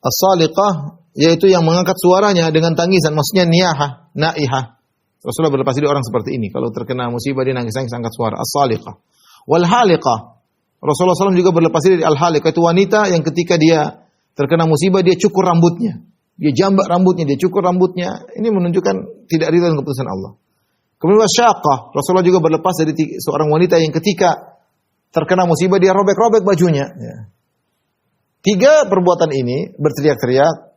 As-saliqah yaitu yang mengangkat suaranya dengan tangisan, maksudnya niyahah, naihah. Rasulullah berlepas diri orang seperti ini. Kalau terkena musibah dia nangis-nangis angkat suara. As-saliqah. Wal haliqah. Rasulullah SAW juga berlepas diri dari al-haliqah. Itu wanita yang ketika dia terkena musibah dia cukur rambutnya. Dia jambak rambutnya, dia cukur rambutnya. Ini menunjukkan tidak ridha dengan keputusan Allah. Kemudian wasyaqah. Rasulullah juga berlepas dari seorang wanita yang ketika terkena musibah dia robek-robek bajunya. Ya. 3 perbuatan ini, berteriak-teriak,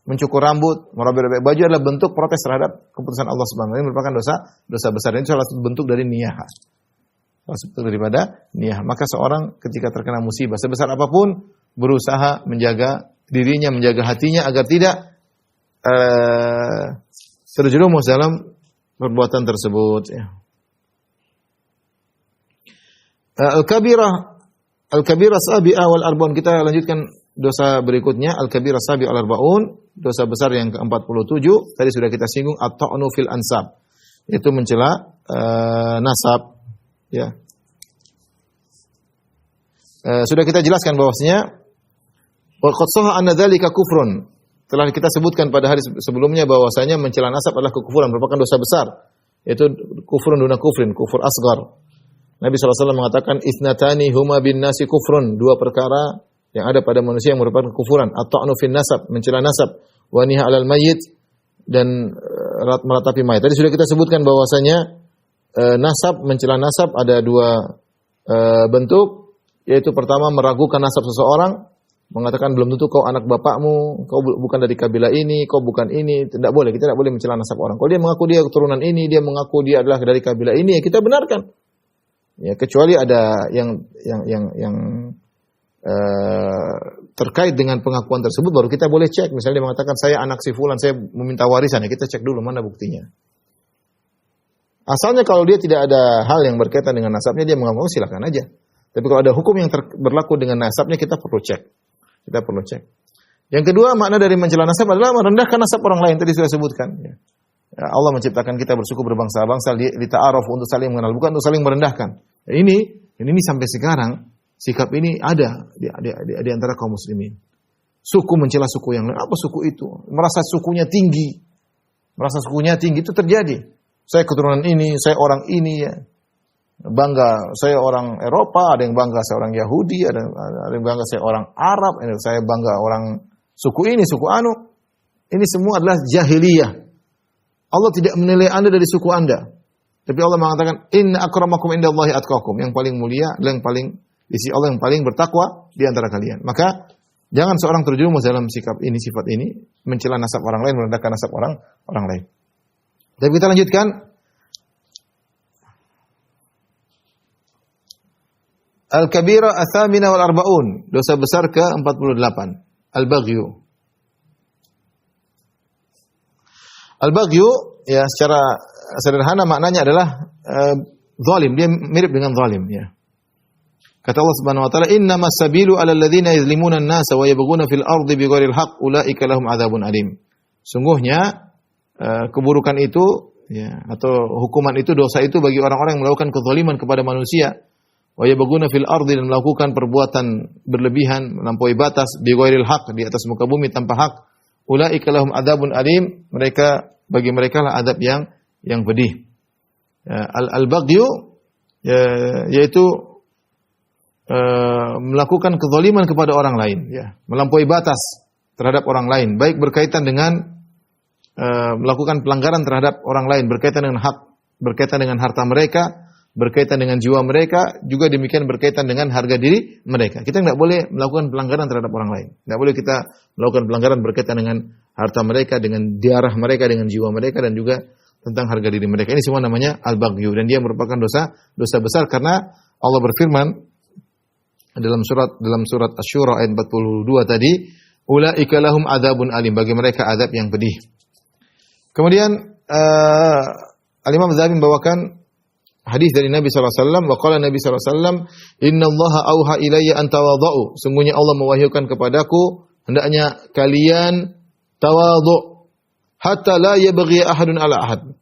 mencukur rambut, merobek-robek baju adalah bentuk protes terhadap keputusan Allah Subhanahu wa taala. Ini merupakan dosa besar. Ini salah satu bentuk dari niyah. Salah satu bentuk daripada niyah. Maka seorang ketika terkena musibah sebesar apapun berusaha menjaga dirinya, menjaga hatinya agar tidak terjerumus dalam perbuatan tersebut. Ya. Al-kabirah sabi'ah wal arba'un. Kita lanjutkan dosa berikutnya, al-kabirah sabi'ah wal arba'un, dosa besar yang ke-47. Tadi sudah kita singgung, at-ta'nu fil ansab. Itu mencela nasab, ya. Sudah kita jelaskan bahwasanya wa qad sahha anna dzalika kufrun. Telah kita sebutkan pada hari sebelumnya bahwasanya mencela nasab adalah kekufuran, merupakan dosa besar. Yaitu kufrun duna kufrin, kufur asghar. Nabi SAW mengatakan isnatani huma bin nasi kufrun, 2 perkara yang ada pada manusia yang merupakan kekufuran. At-ta'nu fin nasab, mencela nasab, wa niha 'alal mayyit, dan meratapi mayat. Tadi sudah kita sebutkan bahwasanya nasab, mencela nasab ada 2 bentuk, yaitu pertama meragukan nasab seseorang, mengatakan belum tentu kau anak bapakmu, kau bukan dari kabilah ini, kau bukan ini. Tidak boleh, kita tidak boleh mencela nasab orang. Kalau dia mengaku dia keturunan ini, dia mengaku dia adalah dari kabilah ini, ya kita benarkan. Ya, kecuali ada yang terkait dengan pengakuan tersebut baru kita boleh cek. Misalnya dia mengatakan saya anak si fulan, saya meminta warisan, ya kita cek dulu mana buktinya. Asalnya kalau dia tidak ada hal yang berkaitan dengan nasabnya, dia mengaku silakan aja. Tapi kalau ada hukum yang berlaku dengan nasabnya, kita perlu cek. Kita perlu cek. Yang kedua, makna dari mencela nasab adalah merendahkan nasab orang lain, tadi sudah sebutkan. Ya. Allah menciptakan kita bersuku berbangsa-bangsa li ta'aruf, untuk saling mengenal, bukan untuk saling merendahkan. Ini sampai sekarang sikap ini ada di antara kaum muslimin. Suku mencela suku yang lain. Apa suku itu? Merasa sukunya tinggi. Itu terjadi. Saya keturunan ini, saya orang ini ya. Bangga saya orang Eropa, ada yang bangga saya orang Yahudi, ada yang bangga saya orang Arab, ada saya bangga orang suku ini, suku anu. Ini semua adalah jahiliyah. Allah tidak menilai Anda dari suku Anda. Tapi Allah mengatakan, inna akramakum indallahi atqakum. Yang paling mulia adalah yang paling di sisi Allah, yang paling bertakwa di antara kalian. Maka jangan seorang terjerumus dalam sikap ini, sifat ini, mencela nasab orang lain, merendahkan nasab orang lain. Tapi kita lanjutkan. Al-kabira athamina wal arba'un. Dosa besar ke-48. Al-baghyu. Al-baghyu, ya secara sederhana maknanya adalah zalim. Dia mirip dengan zalim, ya. Kata Allah Subhanahu wa taala, "Innamas sabilu 'alal ladzina yuzlimuna an-nasa wa yabghuna fil ardi bighairil haqq, ulaika lahum adzabun alim." Sungguhnya keburukan itu, ya, atau hukuman itu, dosa itu bagi orang-orang yang melakukan kezaliman kepada manusia, wa yabghuna fil ardi, dan melakukan perbuatan berlebihan, melampaui batas, bighairil haqq, di atas muka bumi tanpa hak, ulaika lahum adzabun alim, bagi mereka lah adab yang pedih. Al-baghyu, yaitu melakukan kezaliman kepada orang lain, ya, melampaui batas terhadap orang lain, baik berkaitan dengan melakukan pelanggaran terhadap orang lain, berkaitan dengan hak, berkaitan dengan harta mereka, berkaitan dengan jiwa mereka, juga demikian berkaitan dengan harga diri mereka. Kita tidak boleh melakukan pelanggaran terhadap orang lain. Tidak boleh kita melakukan pelanggaran berkaitan dengan harta mereka, dengan darah mereka, dengan jiwa mereka, dan juga tentang harga diri mereka. Ini semua namanya al-baghyu, dan dia merupakan dosa besar karena Allah berfirman dalam surat Asy-Syura ayat 42 tadi, ulaika lahum adzabun alim, bagi mereka azab yang pedih. Kemudian Al-Imam Zahabi membawakan hadis dari Nabi sallallahu alaihi wasallam, wa qala Nabi sallallahu alaihi wasallam, "Innallaha auha ilayya an tawadhu." Sungguhnya Allah mewahyukan kepadaku hendaknya kalian tawadhu hatta la yabghi ahadun ala ahad.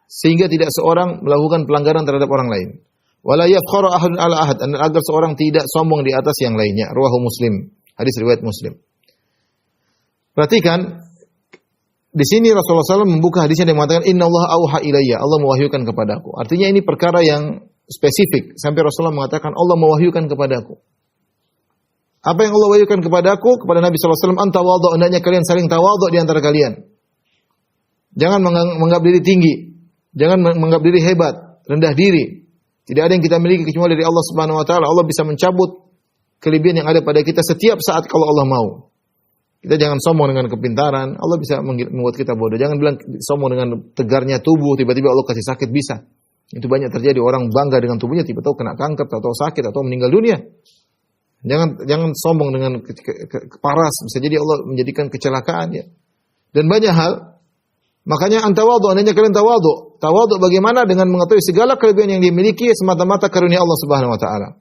Sehingga tidak seorang melakukan pelanggaran terhadap orang lain. Wala yafkharu ahadun ala ahad, dan agar seorang tidak sombong di atas yang lainnya. Rawahu Muslim. Hadis riwayat Muslim. Perhatikan, di sini Rasulullah SAW membuka hadisnya dan mengatakan, Inna Allah auha ilayya, Allah mewahyukan kepadaku. Artinya ini perkara yang spesifik. Sampai Rasulullah mengatakan, Allah mewahyukan kepadaku. Apa yang Allah wahyukan kepadaku, kepada Nabi SAW, antawadhu, hendaknya kalian saling tawadhu di antara kalian. Jangan menganggap diri tinggi. Jangan menganggap diri hebat, rendah diri. Tidak ada yang kita miliki kecuali dari Allah Subhanahu wa taala. Allah bisa mencabut kelebihan yang ada pada kita setiap saat kalau Allah mau. Kita jangan sombong dengan kepintaran. Allah bisa membuat kita bodoh. Jangan bilang sombong dengan tegarnya tubuh, tiba-tiba Allah kasih sakit, bisa. Itu banyak terjadi, orang bangga dengan tubuhnya, tiba-tiba kena kanker, atau sakit, atau meninggal dunia. Jangan sombong dengan paras, bisa jadi Allah menjadikan kecelakaan, ya. Dan banyak hal. Makanya antawadhu, andainya kalian tawadhu. Tawadhu bagaimana? Dengan mengetahui segala kelebihan yang dimiliki semata-mata karunia Allah Subhanahu wa taala.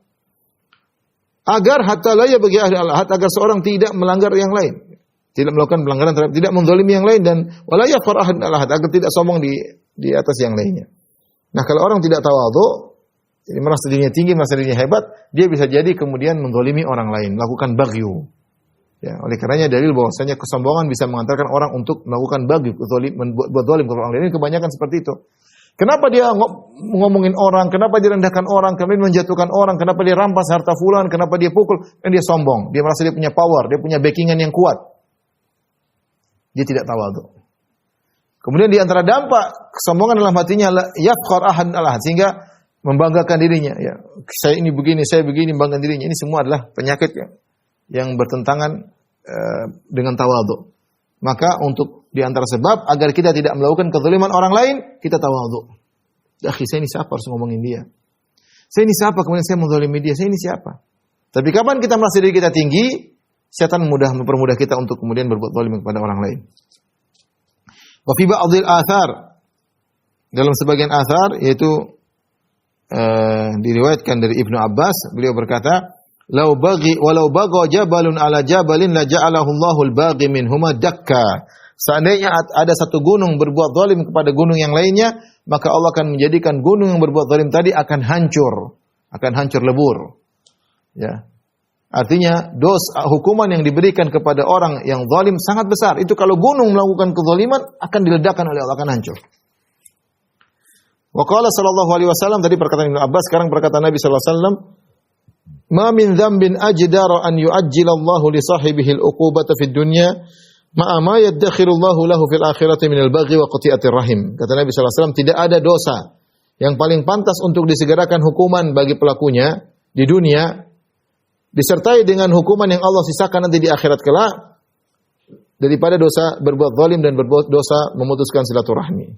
Agar hatta la yabghi ahad, agar seorang tidak melanggar yang lain. Tidak melakukan pelanggaran terhadap, tidak menzalimi yang lain, dan wala yafkhar ahad al-ahad, agar tidak sombong di atas yang lainnya. Nah, kalau orang tidak tawadhu, jadi merasa dirinya tinggi, merasa dirinya hebat, dia bisa jadi kemudian menzalimi orang lain, melakukan baghyu. Ya, oleh karenanya dalil bahwasanya kesombongan bisa mengantarkan orang untuk melakukan baghyu, berbuat zalim kepada orang lain. Ini kebanyakan seperti itu. Kenapa dia ngomongin orang, kenapa dia rendahkan orang, kenapa dia menjatuhkan orang, kenapa dia rampas harta fulan, kenapa dia pukul, dan dia sombong. Dia merasa dia punya power, dia punya backingan yang kuat. Dia tidak tawadhu. Kemudian di antara dampak kesombongan dalam hatinya yafkhar ahad al-ahad, sehingga membanggakan dirinya, ya. Saya ini begini, saya begini, membanggakan dirinya. Ini semua adalah penyakit yang bertentangan dengan tawadhu. Maka untuk di antara sebab agar kita tidak melakukan kezaliman orang lain, kita tawadhu. Akhi, saya ini siapa harus ngomongin dia? Saya ini siapa kemudian saya menzalimi dia? Saya ini siapa? Tapi kapan kita merasa diri kita tinggi, setan mempermudah kita untuk kemudian berbuat zalim kepada orang lain. Wa fi ba'dil athar, dalam sebagian athar, yaitu diriwayatkan dari Ibnu Abbas, beliau berkata, walau bagha jabalun ala jabalin la ja'alahu Allahul baghi minhuma dakka. Seandainya ada satu gunung berbuat zalim kepada gunung yang lainnya, maka Allah akan menjadikan gunung yang berbuat zalim tadi akan hancur lebur. Ya. Artinya hukuman yang diberikan kepada orang yang zalim sangat besar. Itu kalau gunung melakukan kezaliman akan diledakkan oleh Allah, akan hancur. Wa qala sallallahu alaihi wasallam, tadi perkataan Ibnu Abbas, sekarang perkataan Nabi sallallahu alaihi wasallam, "Ma min dzambin ajdara an yu'ajjilallahu li sahibihi al-uqubata fid dunya ma'a ma yaddakhirullahu lahu fil akhirati minal baghi wa qati'atir rahim." Kata Nabi sallallahu alaihi wasallam, tidak ada dosa yang paling pantas untuk disegerakan hukuman bagi pelakunya di dunia disertai dengan hukuman yang Allah sisakan nanti di akhirat kelak daripada dosa berbuat zalim dan berbuat dosa memutuskan silaturahmi.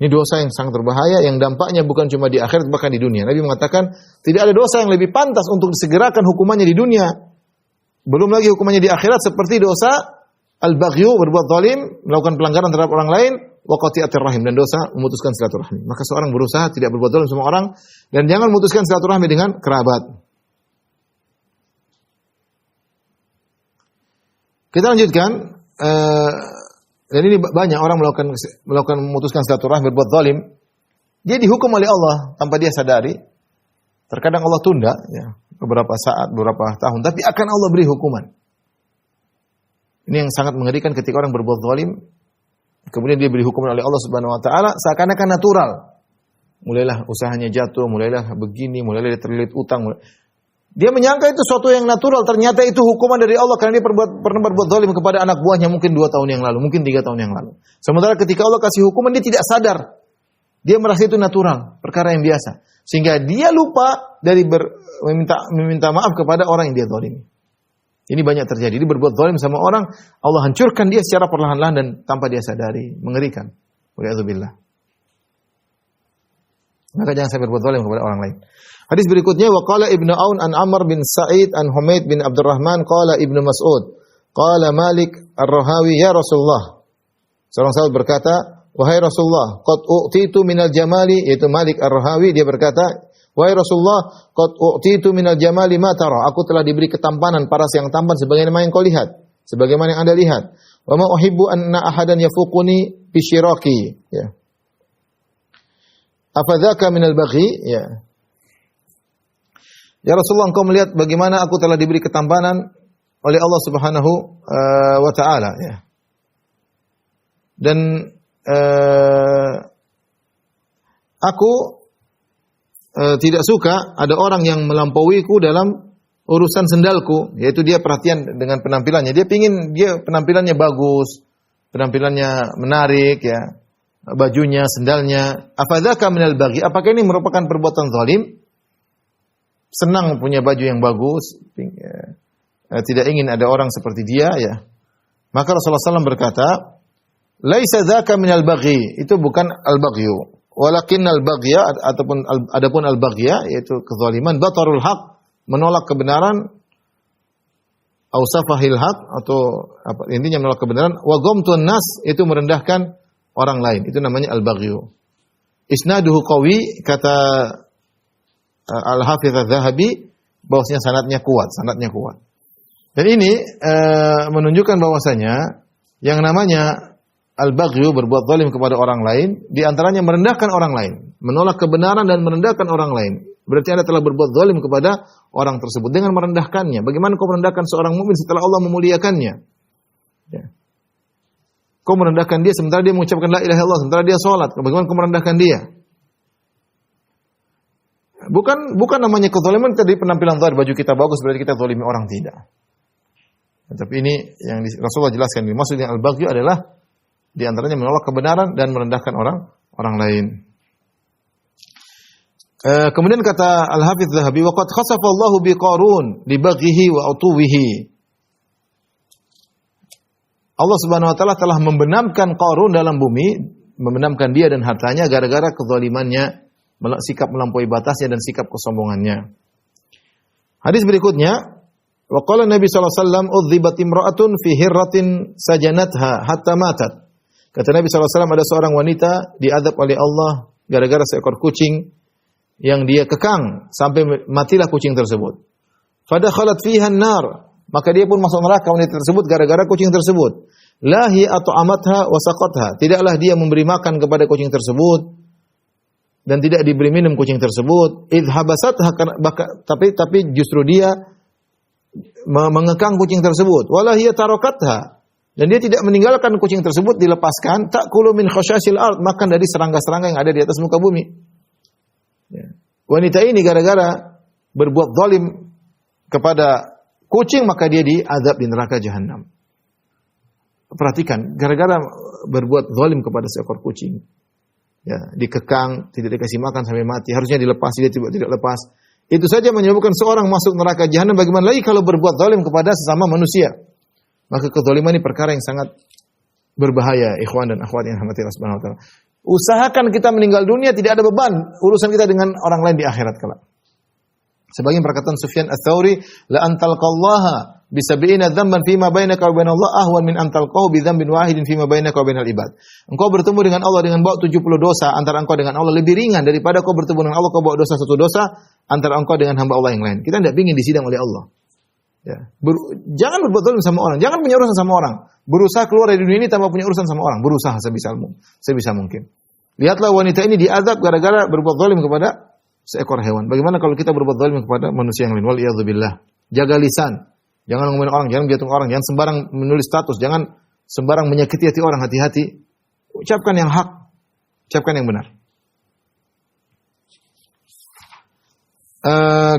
Ini dosa yang sangat berbahaya yang dampaknya bukan cuma di akhirat bahkan di dunia. Nabi mengatakan tidak ada dosa yang lebih pantas untuk disegerakan hukumannya di dunia. Belum lagi hukumannya di akhirat seperti dosa al-baghyu, berbuat zalim, melakukan pelanggaran terhadap orang lain, wa qati'atir rahim, dan dosa memutuskan silaturahmi. Maka seorang berusaha tidak berbuat zalim sama orang dan jangan memutuskan silaturahmi dengan kerabat. Kita lanjutkan. Dan ini banyak orang melakukan memutuskan silaturahmi, berbuat zalim. Dia dihukum oleh Allah tanpa dia sadari. Terkadang Allah tunda ya, beberapa saat, beberapa tahun, tapi akan Allah beri hukuman. Ini yang sangat mengerikan ketika orang berbuat zalim, kemudian dia beri hukuman oleh Allah Subhanahu wa taala seakan-akan natural. Mulailah usahanya jatuh, mulailah begini, mulailah dia terlilit utang. Dia menyangka itu sesuatu yang natural, ternyata itu hukuman dari Allah karena dia pernah berbuat zalim kepada anak buahnya mungkin 2 tahun yang lalu, mungkin 3 tahun yang lalu. Sementara ketika Allah kasih hukuman dia tidak sadar. Dia merasa itu natural, perkara yang biasa. Sehingga dia lupa dari meminta maaf kepada orang yang dia zalimi. Ini banyak terjadi. Dia berbuat zalim sama orang, Allah hancurkan dia secara perlahan-lahan dan tanpa dia sadari. Mengerikan. Wa'idzubillah. Maka jangan sampai berbuat zalim kepada orang lain. Hadis berikutnya, wa qala Ibnu Aun an Amr bin Sa'id an Humaid bin Abdurrahman qala Ibnu Mas'ud qala Malik Ar-Rahawi ya Rasulullah. Seorang sahabat berkata, wahai Rasulullah, qad u'titu minal jamali, yaitu Malik Ar-Rahawi, dia berkata, wahai Rasulullah, qad u'titu minal jamali ma tara, aku telah diberi ketampanan paras yang tampan sebagaimana yang kau lihat, sebagaimana yang Anda lihat. Wa ma uhibbu anna ahadan yafuquni bi syiraki, ya. Afadzaka minal baghi, ya. Ya Rasulullah, engkau melihat bagaimana aku telah diberi ketampanan oleh Allah Subhanahu wa taala, ya. Dan aku tidak suka ada orang yang melampauiku dalam urusan sendalku, yaitu dia perhatian dengan penampilannya. Dia penampilannya bagus, penampilannya menarik, ya. Bajunya, sendalnya. Afadzaka minal baghi? Apakah ini merupakan perbuatan zalim? Senang punya baju yang bagus, tidak ingin ada orang seperti dia, ya. Maka Rasulullah SAW berkata, laisa dzaka minal baghi, itu bukan al-baghyu, walakin al-baghya adapun al-baghya yaitu kezaliman, batarul haq, menolak kebenaran, au safahil haq, atau intinya menolak kebenaran, wa ghamtun nas, itu merendahkan orang lain, itu namanya al-baghyu. Isnaduhu qawi, kata Al-Hafidz Az-Zahabi, bahwasanya sanadnya kuat. Dan ini menunjukkan bahwasanya yang namanya al-baghyu, berbuat zalim kepada orang lain, di antaranya merendahkan orang lain, menolak kebenaran dan merendahkan orang lain. Berarti Anda telah berbuat zalim kepada orang tersebut dengan merendahkannya. Bagaimana kau merendahkan seorang mukmin setelah Allah memuliakannya? Ya. Kau merendahkan dia sementara dia mengucapkan la ilaha illallah, sementara dia salat. Bagaimana kau merendahkan dia? Bukan namanya kezaliman tadi penampilan zahir, baju kita bagus berarti kita zalimi orang, tidak. Tapi ini yang Rasulullah jelaskan, maksudnya al-baghyu adalah di antaranya menolak kebenaran dan merendahkan orang lain. Kemudian kata Al-Hafidz Zahabi, wa qad khasafa Allahu bi Qarun li baghihi wa utuwihi. Allah Subhanahu wa taala telah membenamkan Qarun dalam bumi, membenamkan dia dan hartanya gara-gara kezalimannya, sikap melampaui batasnya dan sikap kesombongannya. Hadis berikutnya, wa qala Nabi sallallahu alaihi wasallam, "Udzibat imra'atun fi hirratin sajanatha hatta matat." Kata Nabi sallallahu alaihi wasallam, ada seorang wanita diazab oleh Allah gara-gara seekor kucing yang dia kekang sampai matilah kucing tersebut. Fadakhalat fiha an-nar, maka dia pun masuk neraka wanita tersebut gara-gara kucing tersebut. La hiya at'amatha wa saqatha, tidaklah dia memberi makan kepada kucing tersebut dan tidak diberi minum kucing tersebut. Idh habasatha, tapi justru dia mengekang kucing tersebut. Wala hiya tarakatha, dan dia tidak meninggalkan kucing tersebut, dilepaskan. Ta'kulu min khashasil ard, makan dari serangga-serangga yang ada di atas muka bumi. Ya. Wanita ini gara-gara berbuat zalim kepada kucing, maka dia diazab di neraka jahanam. Perhatikan, gara-gara berbuat zalim kepada seekor kucing, ya, dikekang, tidak dikasih makan sampai mati, harusnya dilepas, dia tidak lepas. Itu saja menyebabkan seorang masuk neraka jahanam. Bagaimana lagi kalau berbuat zalim kepada sesama manusia? Maka kezaliman ini perkara yang sangat berbahaya, ikhwan dan akhwat yang dirahmati Allah Subhanahu wa taala. Usahakan kita meninggal dunia tidak ada beban urusan kita dengan orang lain di akhirat kelak. Sebagian perkataan Sufyan Ats-Tsauri, la antalqallaha bi 70 dzamban fima bainaka wa bainallah ahwan min antalqahu bi dzambin wahidin fima bainaka wa bainal ibad. Engkau bertemu dengan Allah dengan bawa 70 dosa antara engkau dengan Allah lebih ringan daripada kau bertemu dengan Allah kau bawa dosa satu dosa antara engkau dengan hamba Allah yang lain. Kita tidak ingin disidang oleh Allah. Ya. Jangan berbuat zalim sama orang, jangan punya urusan sama orang. Berusaha keluar dari dunia ini tanpa punya urusan sama orang, berusaha sebisa mungkin. Lihatlah wanita ini diazab gara-gara berbuat zalim kepada seekor hewan. Bagaimana kalau kita berbuat zalim kepada manusia yang lain? Waliyadzubillah. Jaga lisan. Jangan ngomongin orang, jangan jatuh orang, jangan sembarang menulis status, jangan sembarang menyakiti hati orang, hati-hati. Ucapkan yang hak, ucapkan yang benar.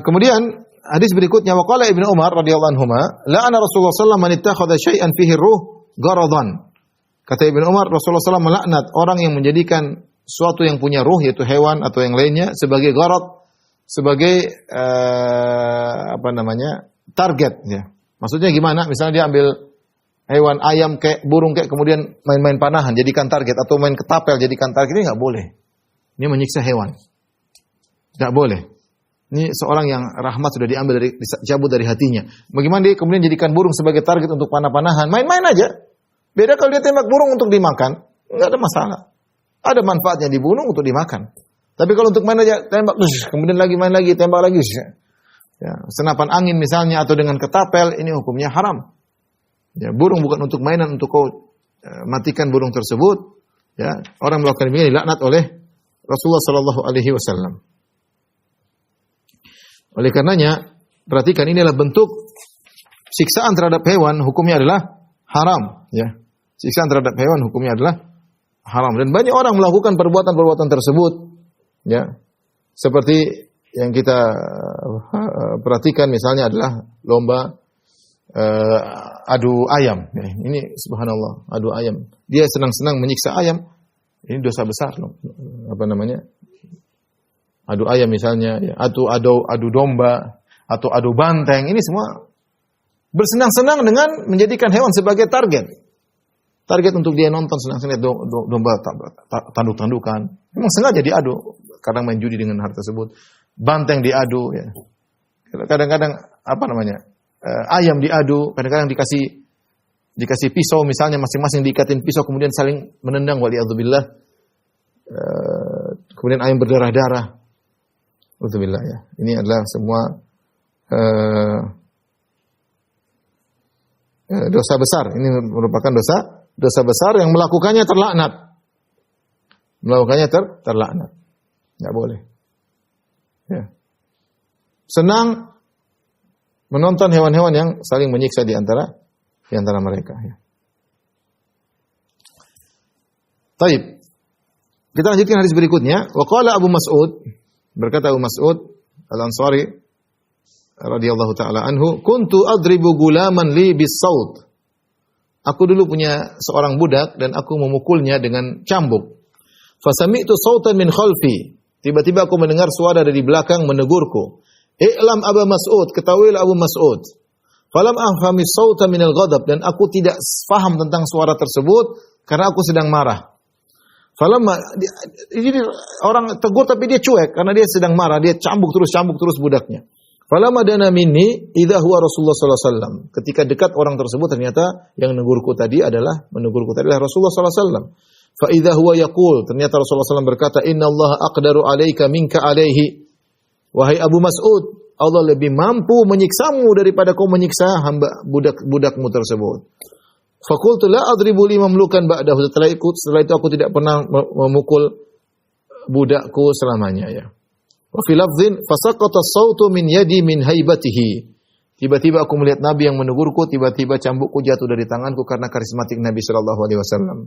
Kemudian hadis berikutnya, waqala Ibnu Umar radhiyallahu anhuma, la'ana Rasulullah sallallahu alaihi wasallam man ittakhadha syai'an fihi ruh gharadan. Kata Ibnu Umar, Rasulullah SAW melaknat orang yang menjadikan suatu yang punya ruh, yaitu hewan atau yang lainnya, sebagai gharad, sebagai target. Ya. Maksudnya gimana? Misalnya dia ambil hewan, ayam kayak burung kayak, kemudian main-main panahan, jadikan target, atau main ketapel, jadikan target. Ini nggak boleh. Ini menyiksa hewan. Nggak boleh. Ini seorang yang rahmat sudah diambil dicabut dari hatinya. Bagaimana dia kemudian jadikan burung sebagai target untuk panah-panahan? Main-main aja. Beda kalau dia tembak burung untuk dimakan, nggak ada masalah. Ada manfaatnya dibunuh untuk dimakan. Tapi kalau untuk main aja, tembak, kemudian lagi main lagi, tembak lagi. Ya, senapan angin misalnya, atau dengan ketapel, ini hukumnya haram. Ya, burung bukan untuk mainan, untuk kau matikan burung tersebut. Ya, orang melakukan ini dilaknat oleh Rasulullah Sallallahu Alaihi Wasallam. Oleh karenanya, perhatikan, inilah bentuk siksaan terhadap hewan, hukumnya adalah haram. Ya. Siksaan terhadap hewan hukumnya adalah haram. Dan banyak orang melakukan perbuatan-perbuatan tersebut. Ya. Seperti yang kita perhatikan misalnya adalah lomba adu ayam. Ya. Ini subhanallah, adu ayam. Dia senang-senang menyiksa ayam. Ini dosa besar. Adu ayam misalnya, ya. Adu domba, atau adu banteng. Ini semua bersenang-senang dengan menjadikan hewan sebagai target. Target untuk dia nonton, senang-senang domba tanduk-tandukan. Memang sengaja diadu, kadang main judi dengan hal tersebut. Banteng diadu, ya. Kadang-kadang ayam diadu, kadang-kadang dikasih pisau misalnya, masing-masing diikatin pisau, kemudian saling menendang, waliyadzubillah. Kemudian ayam berdarah-darah. Waliyadzubillah, ya. Ini adalah semua dosa besar. Ini merupakan dosa besar yang melakukannya terlaknat. Melakukannya terlaknat. Enggak boleh. Ya. Senang menonton hewan-hewan yang saling menyiksa di antara mereka, ya. Taib. Kita lanjutkan hadis berikutnya. Wa qala Abu Mas'ud, berkata Abu Mas'ud Al-Ansari radhiyallahu taala anhu, kuntu adribu gulaman li bis-saut. Aku dulu punya seorang budak dan aku memukulnya dengan cambuk. Fasami'tu sautan min khalfi. Tiba-tiba aku mendengar suara dari belakang menegurku. I'lam Abu Mas'ud, ketahuilah Abu Mas'ud. Falam afhami sauta min al-ghadab, dan aku tidak paham tentang suara tersebut karena aku sedang marah. Jadi orang tegur tapi dia cuek karena dia sedang marah, dia cambuk terus budaknya. Falamma dana minni idza huwa Rasulullah sallallahu alaihi wasallam. Ketika dekat orang tersebut ternyata yang menegurku tadi adalah Rasulullah sallallahu alaihi wasallam. Fa idza huwa yaqul, ternyata Rasulullah sallallahu alaihi wasallam berkata, "Innallaha aqdaru 'alaika minka 'alaihi." Wahai Abu Mas'ud, Allah lebih mampu menyiksamu daripada kau menyiksa hamba budak-budakmu tersebut. Fakultu la adribu li mamlukan ba'dahu. Setelah itu aku tidak pernah memukul budakku selamanya, ya. Wa fi lafdhin fasaqata as-sautu min yadi min haibatihi. Tiba-tiba aku melihat Nabi yang menegurku, tiba-tiba cambukku jatuh dari tanganku karena karismatik Nabi sallallahu alaihi wasallam.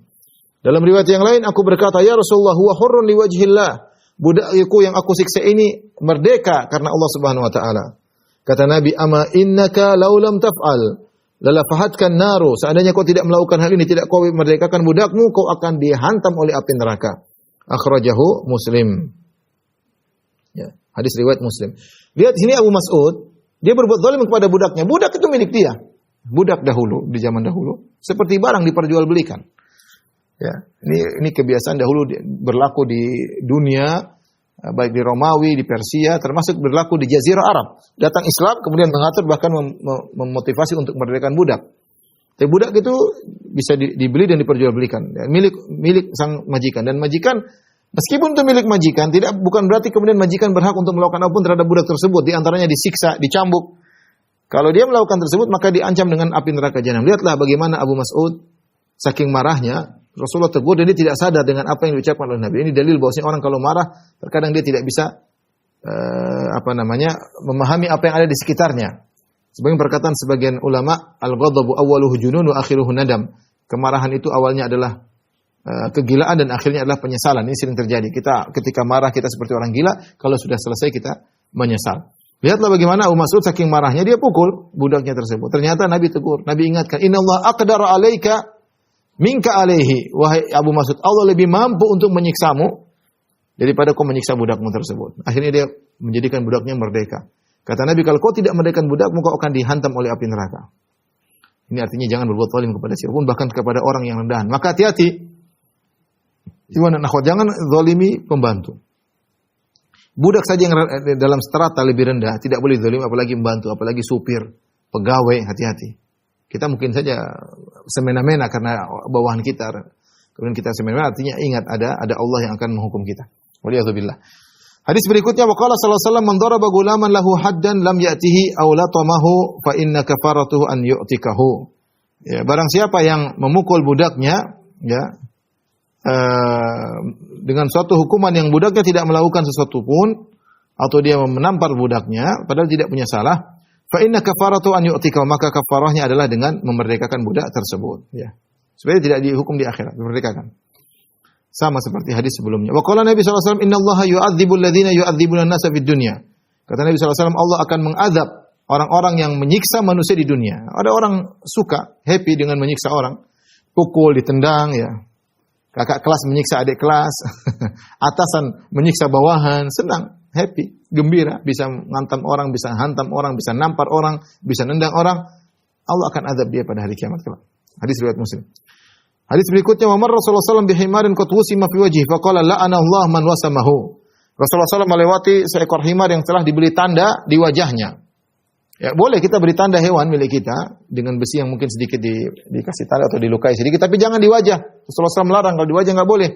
Dalam riwayat yang lain aku berkata, "Ya Rasulullah, huwa hurrun li wajhillah." Budakku yang aku siksa ini merdeka karena Allah Subhanahu wa taala. Kata Nabi, "Ama innaka law lam taf'al lalafahatkan naru." Seandainya kau tidak melakukan hal ini, tidak kau merdekakan budakmu, kau akan dihantam oleh api neraka. Akhrajahu Muslim. Ya, hadis riwayat Muslim. Lihat sini Abu Mas'ud, dia berbuat zalim kepada budaknya. Budak itu milik dia. Budak dahulu, di zaman dahulu, seperti barang diperjualbelikan. Ya, ini kebiasaan dahulu berlaku di dunia, baik di Romawi, di Persia, termasuk berlaku di Jazirah Arab. Datang Islam, kemudian mengatur bahkan memotivasi untuk memerdekakan budak. Tapi budak itu bisa dibeli dan diperjualbelikan, ya, milik sang majikan. Dan majikan, meskipun itu milik majikan, bukan berarti kemudian majikan berhak untuk melakukan apapun terhadap budak tersebut. Di antaranya disiksa, dicambuk. Kalau dia melakukan tersebut, maka diancam dengan api neraka jahanam. Lihatlah bagaimana Abu Mas'ud, saking marahnya, Rasulullah tegur dan dia tidak sadar dengan apa yang diucapkan oleh Nabi. Ini dalil bahwasanya orang kalau marah, terkadang dia tidak bisa memahami apa yang ada di sekitarnya. Sebagian perkataan sebagian ulama, al-ghadabu awwaluhu junun wa akhiruhu nadam. Kemarahan itu awalnya adalah kegilaan dan akhirnya adalah penyesalan. Ini sering terjadi. Kita ketika marah kita seperti orang gila, kalau sudah selesai kita menyesal. Lihatlah bagaimana Abu Mas'ud saking marahnya dia pukul budaknya tersebut. Ternyata Nabi tegur, Nabi ingatkan, "Innallaha aqdara 'alaika minka alaihi." Wahai Abu Mas'ud, Allah lebih mampu untuk menyiksamu daripada kau menyiksa budakmu tersebut. Akhirnya dia menjadikan budaknya merdeka. Kata Nabi, kalau kau tidak merdekakan budakmu, kau akan dihantam oleh api neraka. Ini artinya jangan berbuat zalim kepada siapapun, bahkan kepada orang yang rendahan. Maka hati-hati. Iwan dan akhwat, jangan zalimi pembantu. Budak saja yang dalam strata lebih rendah, tidak boleh zalim, apalagi membantu, apalagi supir, pegawai, hati-hati. Kita mungkin saja semena-mena karena bawahan kita. Kemudian kita semena-mena, artinya ingat ada Allah yang akan menghukum kita. Waliyadzubillah. Hadis berikutnya, waqala sallallahu alaihi wasallam, "Man daraba gulaman lahu haddan lam ya'tihi aw latamahu fa inna kafaratuhu an yu'tikahu." Ya, barang siapa yang memukul budaknya, ya, dengan suatu hukuman yang budaknya tidak melakukan sesuatu pun, atau dia menampar budaknya padahal tidak punya salah, fa inna kafaratuhu an yu'tikahu, maka kafarahnya adalah dengan memerdekakan budak tersebut, ya. Supaya tidak dihukum di akhirat, memerdekakan. Sama seperti hadis sebelumnya. Wa qala Nabi sallallahu alaihi wasallam, "Innallaha yu'adzibul ladzina yu'adzibuna an-nasa fid dunya." Kata Nabi sallallahu alaihi wasallam, Allah akan mengazab orang-orang yang menyiksa manusia di dunia. Ada orang suka, happy dengan menyiksa orang. Pukul, ditendang, ya. Kakak kelas menyiksa adik kelas. Atasan menyiksa bawahan, senang, happy, gembira, bisa menghantam orang, bisa hantam orang, bisa nampar orang, bisa nendang orang. Allah akan azab dia pada hari kiamat kelak. Hadis riwayat Muslim. Hadis berikutnya, wa marra Rasulullah sallallahu alaihi wasallam bihimarin qad wusima fi wajhihi faqala la'ana Allah man wasamahu. Rasulullah sallallahu melewati seekor himar yang telah diberi tanda di wajahnya. Ya, boleh kita beri tanda hewan milik kita dengan besi yang mungkin sedikit dikasih tanda atau dilukai sedikit, tapi jangan di wajah. Rasulullah SAW melarang, kalau di wajah enggak boleh.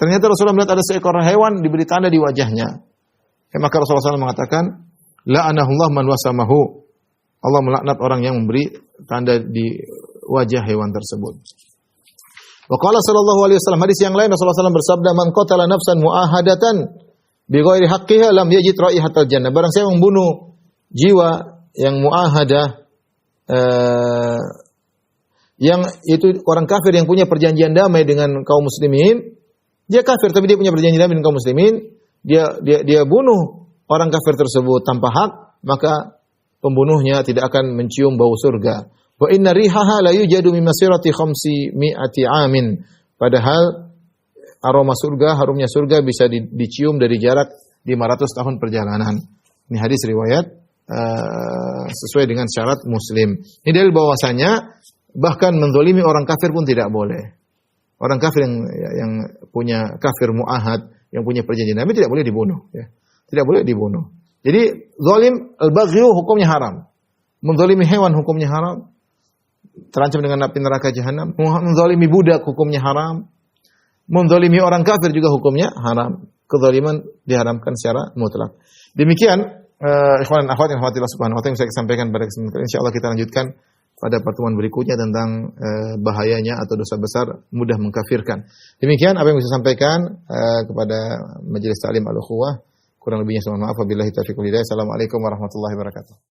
Ternyata Rasulullah melihat ada seekor hewan diberi tanda di wajahnya. Ya, maka Rasulullah SAW mengatakan, la'anahullah man wasamahu. Allah melaknat orang yang memberi tanda di wajah hewan tersebut. Wa qala sallallahu alaihi wasallam, hadis yang lain Rasulullah SAW bersabda, "Man qatala nafsan mu'ahadatan bi ghairi haqqiha lam yajid raihatal jannah." Barang siapa membunuh jiwa yang mu'ahadah, yang itu orang kafir yang punya perjanjian damai dengan kaum muslimin, dia kafir tapi dia punya perjanjian damai dengan kaum muslimin, dia bunuh orang kafir tersebut tanpa hak, maka pembunuhnya tidak akan mencium bau surga. Wa inna rihaha la yujadu min masirati 500 amin. Padahal aroma surga, harumnya surga bisa dicium dari jarak 500 tahun perjalanan. Ini hadis riwayat sesuai dengan syarat Muslim. Ini dalil bahwasanya bahkan menzalimi orang kafir pun tidak boleh. Orang kafir yang punya kafir muahad, yang punya perjanjian damai tidak boleh dibunuh, ya. Tidak boleh dibunuh. Jadi zalim al-baghyu hukumnya haram. Menzalimi hewan hukumnya haram. Terancam dengan api neraka jahanam. Menzalimi budak hukumnya haram. Menzalimi orang kafir juga hukumnya haram. Kezaliman diharamkan secara mutlak. Demikian ikhwan dan akhwat yang rahmatillah subhanahu wa ta'ala, yang saya sampaikan pada kesempatan ini, insyaallah kita lanjutkan pada pertemuan berikutnya tentang bahayanya atau dosa besar mudah mengkafirkan. Demikian apa yang bisa saya sampaikan kepada majelis taklim al-ukhuwah. Kurang lebihnya mohon maaf. Wabillahi taufiq wal hidayah. Assalamualaikum warahmatullahi wabarakatuh.